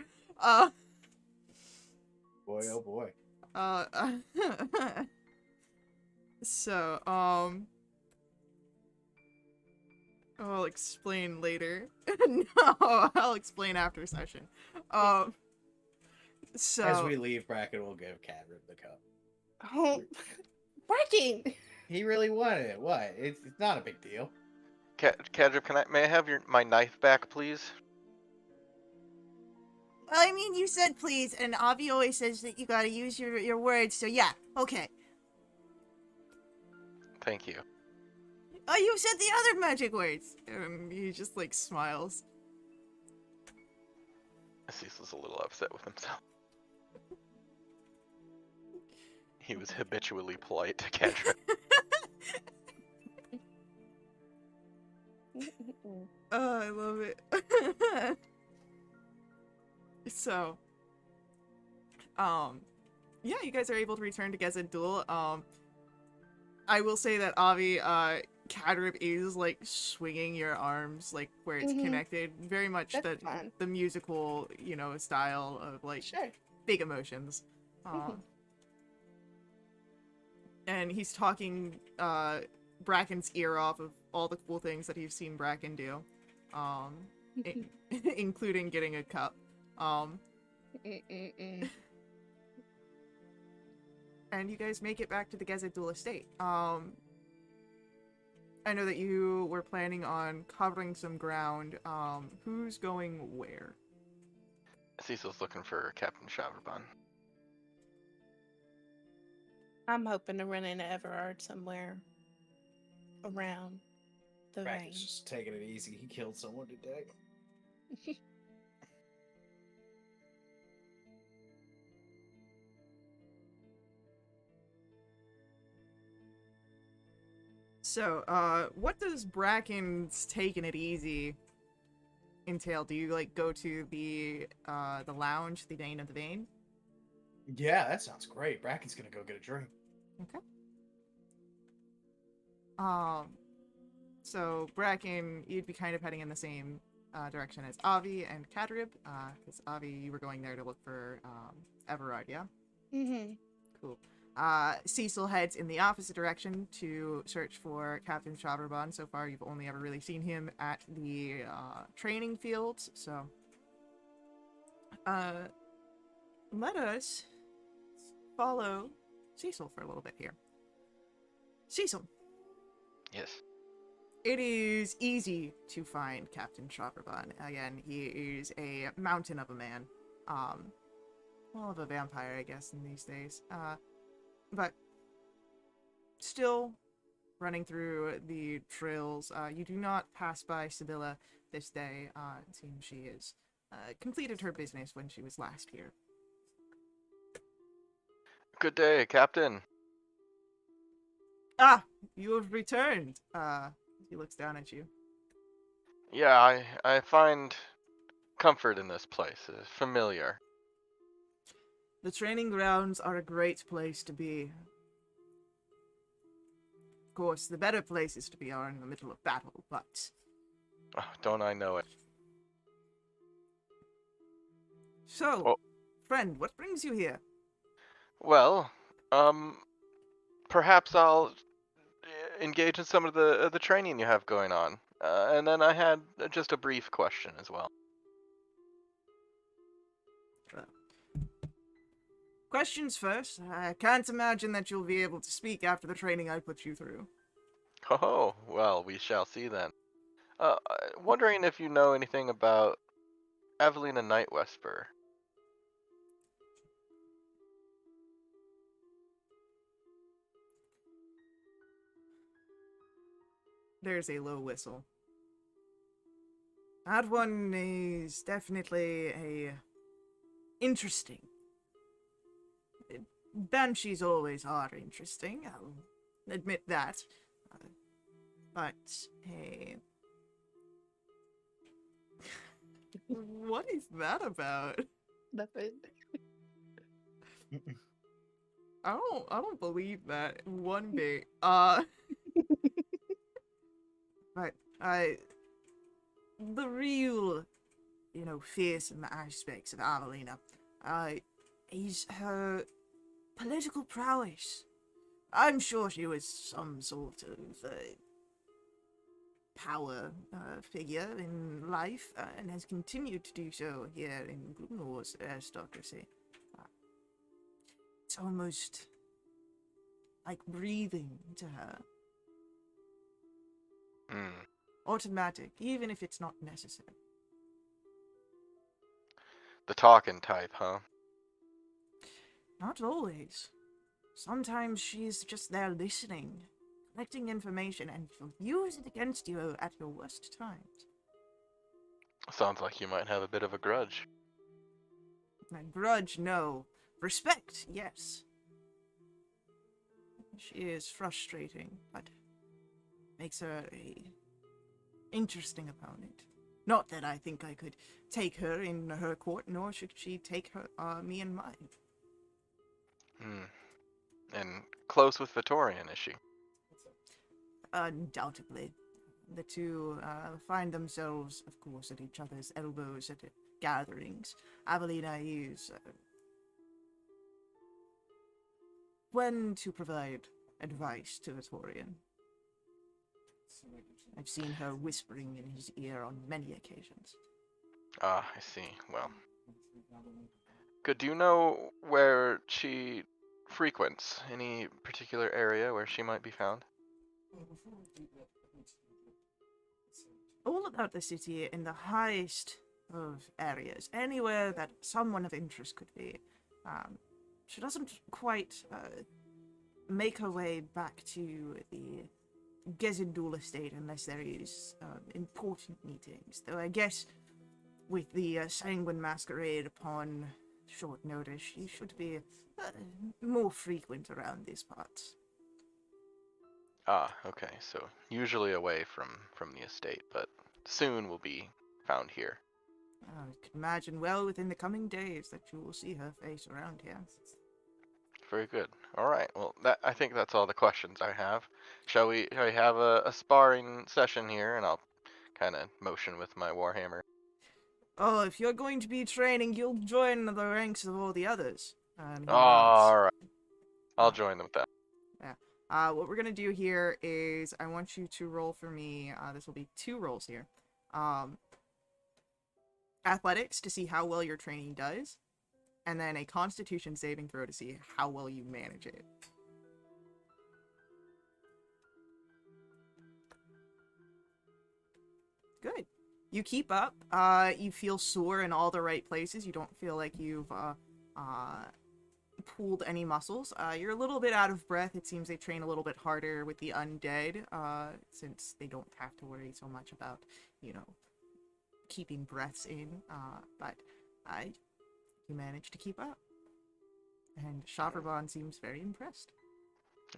Boy, oh boy. So, I'll explain later. No, I'll explain after session. So As we leave, Bracken will give Cadrib the cup. Oh, working. He really wanted it. What? It's not a big deal. Cadrib, may I have my knife back, please? Well, I mean, you said please, and Avi always says that you gotta use your words, so yeah, okay. Thank you. Oh, you said the other magic words. and he just like smiles. Cecil's a little upset with himself. He was habitually polite to Cadrib. Oh, I love it. So, yeah, you guys are able to return to Gezadul. I will say that Avi, Kadrib is like swinging your arms, like where it's Mhm. connected. Very much That's fine. the musical, style of like Sure. big emotions. Mhm. And he's talking Bracken's ear off of all the cool things that he's seen Bracken do, including getting a cup. And you guys make it back to the Gezadul estate. I know that you were planning on covering some ground. Who's going where? Cecil's looking for Captain Shaverban. I'm hoping to run into Everard somewhere around the vein. Bracken's just taking it easy. He killed someone today. So, what does Bracken's taking it easy entail? Do you like go to the lounge, the Dane of the Vein? Yeah, that sounds great. Bracken's gonna go get a drink. Okay. So Bracken, you'd be kind of heading in the same direction as Avi and Kadrib, because Avi, you were going there to look for Everard, yeah? Mm-hmm. Cool. Cecil heads in the opposite direction to search for Captain Shaverban. So far, you've only ever really seen him at the training fields, so let us follow Cecil for a little bit here. Cecil, Yes. It is easy to find Captain Chopperbun. Again, he is a mountain of a man. Well, of a vampire, I guess, in these days. But still running through the trails. You do not pass by Sibylla this day. It seems she has completed her business when she was last here. Good day, Captain. Ah, you have returned. He looks down at you. Yeah, I find comfort in this place. It's familiar. The training grounds are a great place to be. Of course, the better places to be are in the middle of battle, but... Oh, don't I know it? So, Oh. friend, what brings you here? Well, perhaps I'll engage in some of the training you have going on. And then I had just a brief question as well. Questions first. I can't imagine that you'll be able to speak after the training I put you through. Oh, well, we shall see then. Wondering if you know anything about Evelina Nightwesper. There's a low whistle. That one is definitely a interesting. Banshees always are interesting, I'll admit that. But, hey... What is that about? Nothing. I don't believe that one bit. But the real, fearsome aspects of Avelina, is her political prowess. I'm sure she was some sort of power figure in life, and has continued to do so here in Gloomlord's aristocracy. It's almost like breathing to her. Automatic, even if it's not necessary. The talking type, huh? Not always. Sometimes she's just there listening, collecting information, and she'll use it against you at your worst times. Sounds like you might have a bit of a grudge. A grudge, no. Respect, yes. She is frustrating, but makes her a interesting opponent. Not that I think I could take her in her court, nor should she take her me in mine. And close with Vittorian, is she? Undoubtedly. The two find themselves, of course, at each other's elbows at gatherings. Avelina is when to provide advice to Vittorian. I've seen her whispering in his ear on many occasions. Ah, I see. Well. Good. Do you know where she frequents? Any particular area where she might be found? All about the city in the highest of areas. Anywhere that someone of interest could be. She doesn't quite make her way back to the Gezendul estate unless there is important meetings. Though I guess with the Sanguine Masquerade upon short notice, she should be more frequent around these parts. Ah, okay. So usually away from the estate, but soon will be found here. I can imagine well within the coming days that you will see her face around here. Very good. All right. Well, I think that's all the questions I have. Shall we have a sparring session here, and I'll kind of motion with my warhammer. Oh, if you're going to be training, you'll join the ranks of all the others. And he nods. All right. I'll join them with that. Yeah. What we're gonna do here is I want you to roll for me. This will be 2 rolls here. Athletics to see how well your training does, and then a Constitution saving throw to see how well you manage it. Good. You keep up. You feel sore in all the right places. You don't feel like you've pulled any muscles. You're a little bit out of breath. It seems they train a little bit harder with the undead, since they don't have to worry so much about, keeping breaths in. But you manage to keep up. And Shavrabon seems very impressed.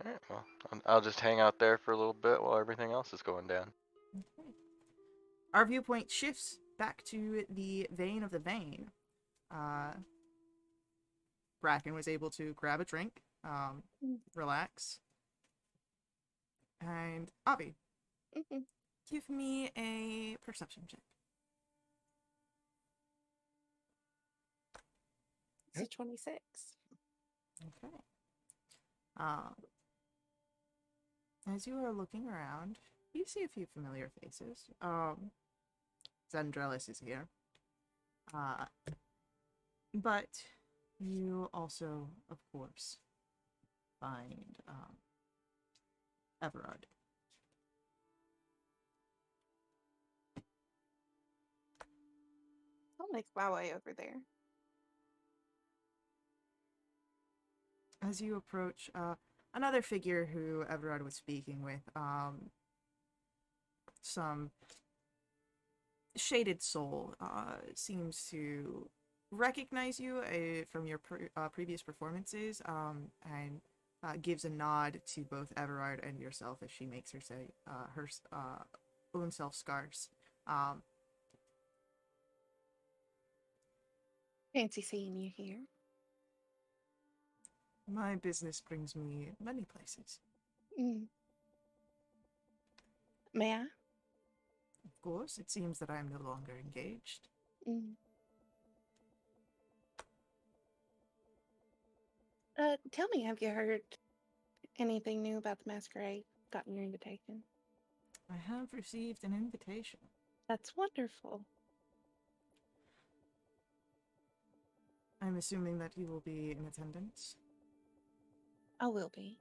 All right, well, I'll just hang out there for a little bit while everything else is going down. Okay. Our viewpoint shifts back to the vein of the vein. Bracken was able to grab a drink, relax. And Avi, Mhm. give me a perception check. It's a 26. Okay. As you are looking around, you see a few familiar faces. Zendrelis is here. But you also, of course, find Everard. I'll make my way over there. As you approach, another figure who Everard was speaking with, some shaded soul, seems to recognize you from your previous performances, and gives a nod to both Everard and yourself as she makes her say her own self scarce. Fancy seeing you here. My business brings me many places. Mm. May I? Of course, it seems that I am no longer engaged. Mm. Tell me, have you heard anything new about the masquerade? Gotten your invitation? I have received an invitation. That's wonderful. I'm assuming that you will be in attendance. I will be.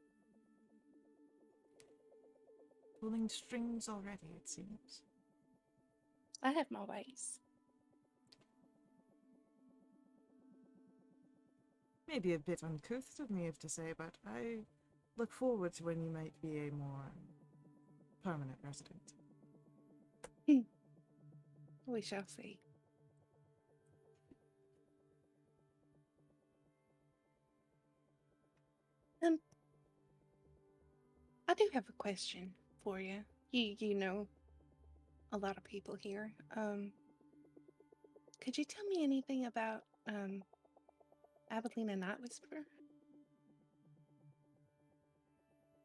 Pulling strings already, it seems. I have my ways. Maybe a bit uncouth of me if to say, but I look forward to when you might be a more permanent resident. We shall see. I do have a question for you. You know a lot of people here. Could you tell me anything about Abilene Night Whisperer?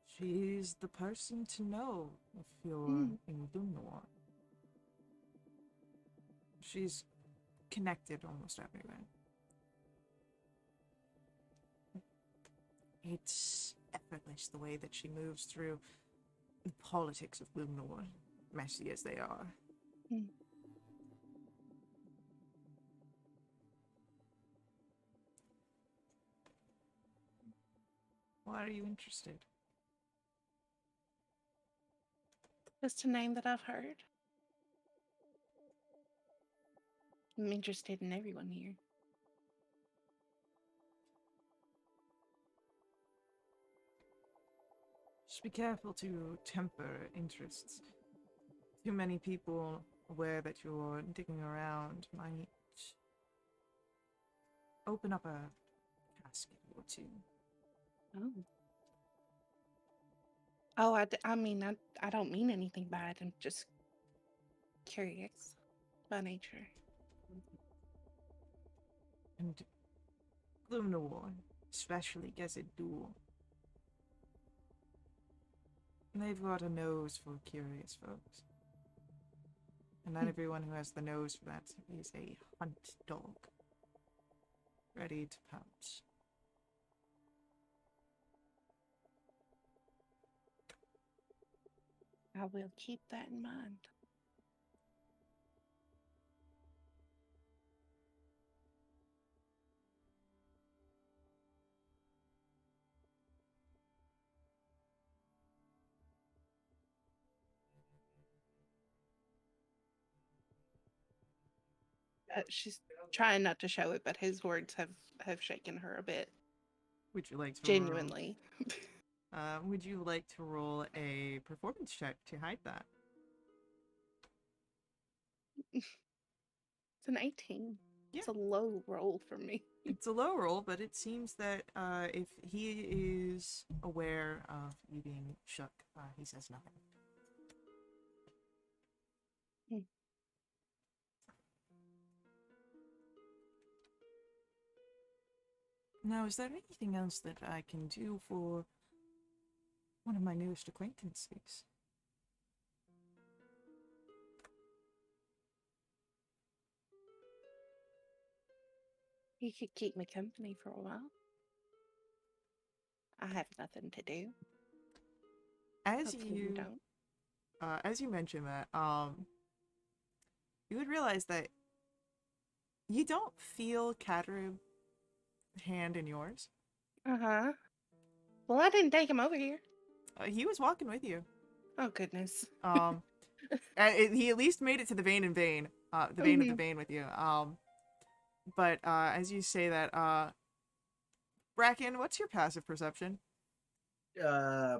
She's the person to know if you're in Dunor. She's connected almost everywhere. It's effortless the way that she moves through the politics of Dunor, messy as they are. Why are you interested? Just a name that I've heard. I'm interested in everyone here. Just be careful to temper interests. Too many people aware that you're digging around might open up a casket or two. Oh. Oh, I mean, I don't mean anything bad. I'm just curious by nature. And Gloomnawar, especially Gezid Duel. They've got a nose for curious folks. And not everyone who has the nose for that is a hunt dog. Ready to pounce. I will keep that in mind. She's trying not to show it, but his words have shaken her a bit. Would you like to Genuinely. would you like to roll a performance check to hide that? It's an 18. Yeah. It's a low roll for me. It's a low roll, but it seems that if he is aware of you being shook, he says nothing. Hmm. Now, is there anything else that I can do for one of my newest acquaintances? You could keep me company for a while. I have nothing to do. As Hopefully you don't. as you mentioned that, you would realize that you don't feel Katarib's hand in yours. Uh-huh. Well, I didn't take him over here. He was walking with you. Oh, goodness. He at least made it to the vein of the vein with you. But as you say that, Bracken, what's your passive perception?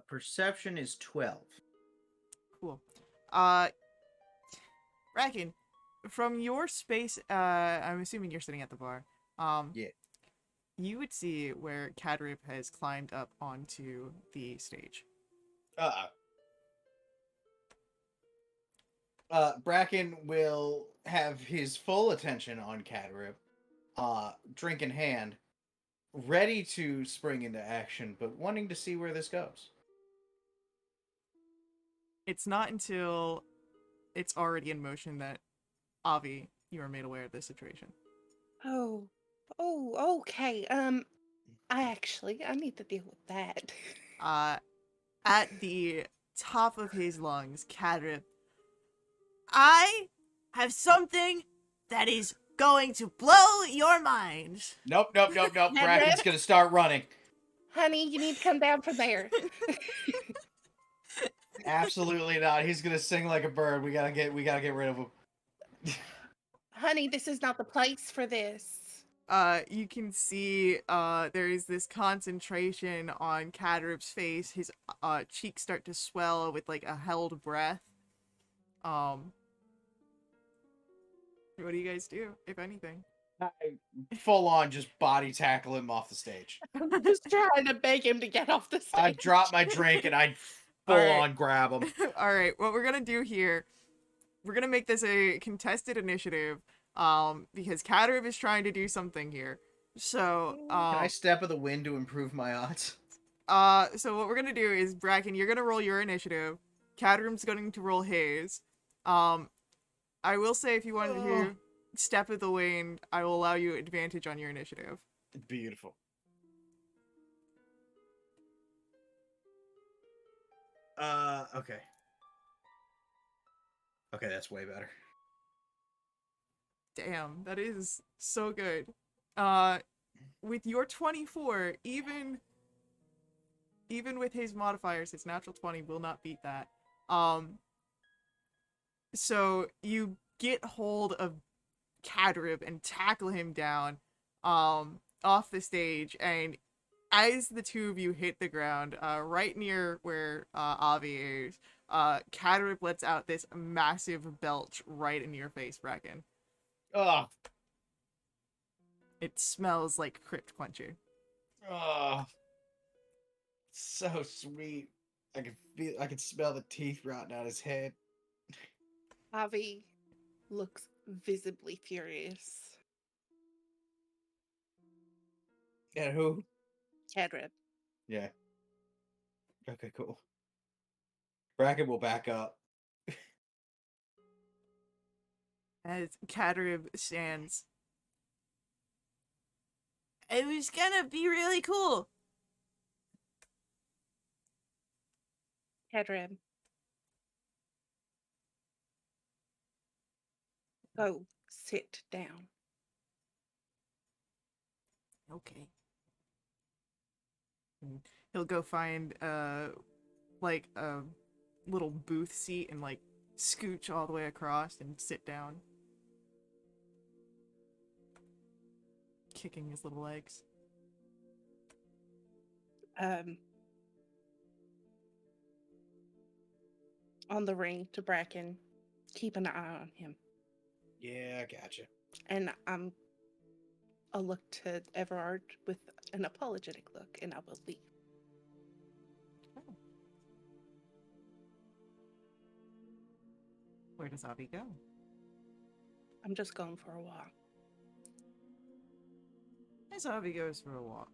Perception is 12. Cool. Bracken, from your space, I'm assuming you're sitting at the bar. Yeah. You would see where Katarib has climbed up onto the stage. Bracken will have his full attention on Katarib, drink in hand, ready to spring into action, but wanting to see where this goes. It's not until it's already in motion that, Avi, you are made aware of this situation. Oh, okay. I need to deal with that. At the top of his lungs, Katarib, I have something that is going to blow your mind. Nope. Bracken's gonna start running. Honey, you need to come down from there. Absolutely not. He's gonna sing like a bird. We gotta get rid of him. Honey, this is not the place for this. You can see there is this concentration on Katarib's face. His cheeks start to swell with like a held breath. What do you guys do, if anything? I full on just body tackle him off the stage. I'm just trying to beg him to get off the stage. I drop my drink and I full on grab him. Alright, what we're gonna do here, we're gonna make this a contested initiative, because Katarib is trying to do something here. So, Can I step of the wind to improve my odds? so what we're gonna do is, Bracken, you're gonna roll your initiative. Katarib's going to roll his. I will say if you wanted to hear step of the wind, I will allow you advantage on your initiative. Beautiful. Okay. Okay, that's way better. Damn, that is so good. With your 24, even with his modifiers, his natural 20 will not beat that. So you get hold of Katarib and tackle him down, off the stage, and as the two of you hit the ground, right near where Avi is, Katarib lets out this massive belch right in your face, Bracken. Ugh. It smells like Crypt Quencher. Oh, so sweet. I can smell the teeth rotting out his head. Avi looks visibly furious. And who? Katarib. Yeah. Okay, cool. Bracken will back up. As Katarib stands. It was gonna be really cool. Katarib. Go sit down. Okay. And he'll go find like a little booth seat and like scooch all the way across and sit down. kicking his little legs. On the ring to Bracken, keep an eye on him. Yeah, I gotcha. And I'll look to Everard with an apologetic look, and I will leave. Oh. Where does Avi go? I'm just going for a walk. As Avi goes for a walk,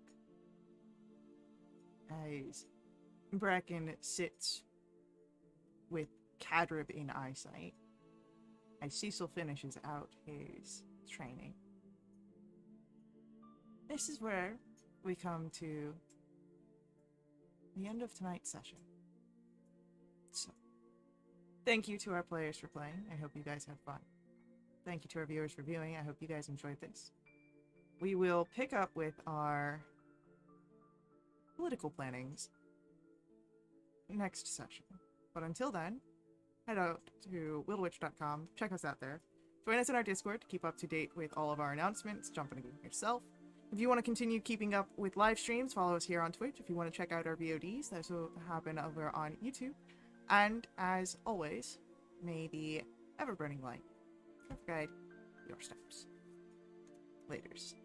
as Bracken sits with Cadrib in eyesight, as Cecil finishes out his training, this is where we come to the end of tonight's session. So, thank you to our players for playing. I hope you guys had fun. Thank you to our viewers for viewing. I hope you guys enjoyed this. We will pick up with our political plannings next session. But until then, head out to wildewitch.com, check us out there. Join us in our Discord to keep up to date with all of our announcements, jump in a game yourself. If you want to continue keeping up with live streams, follow us here on Twitch. If you want to check out our VODs, those will happen over on YouTube. And as always, may the ever-burning light guide your steps. Laters.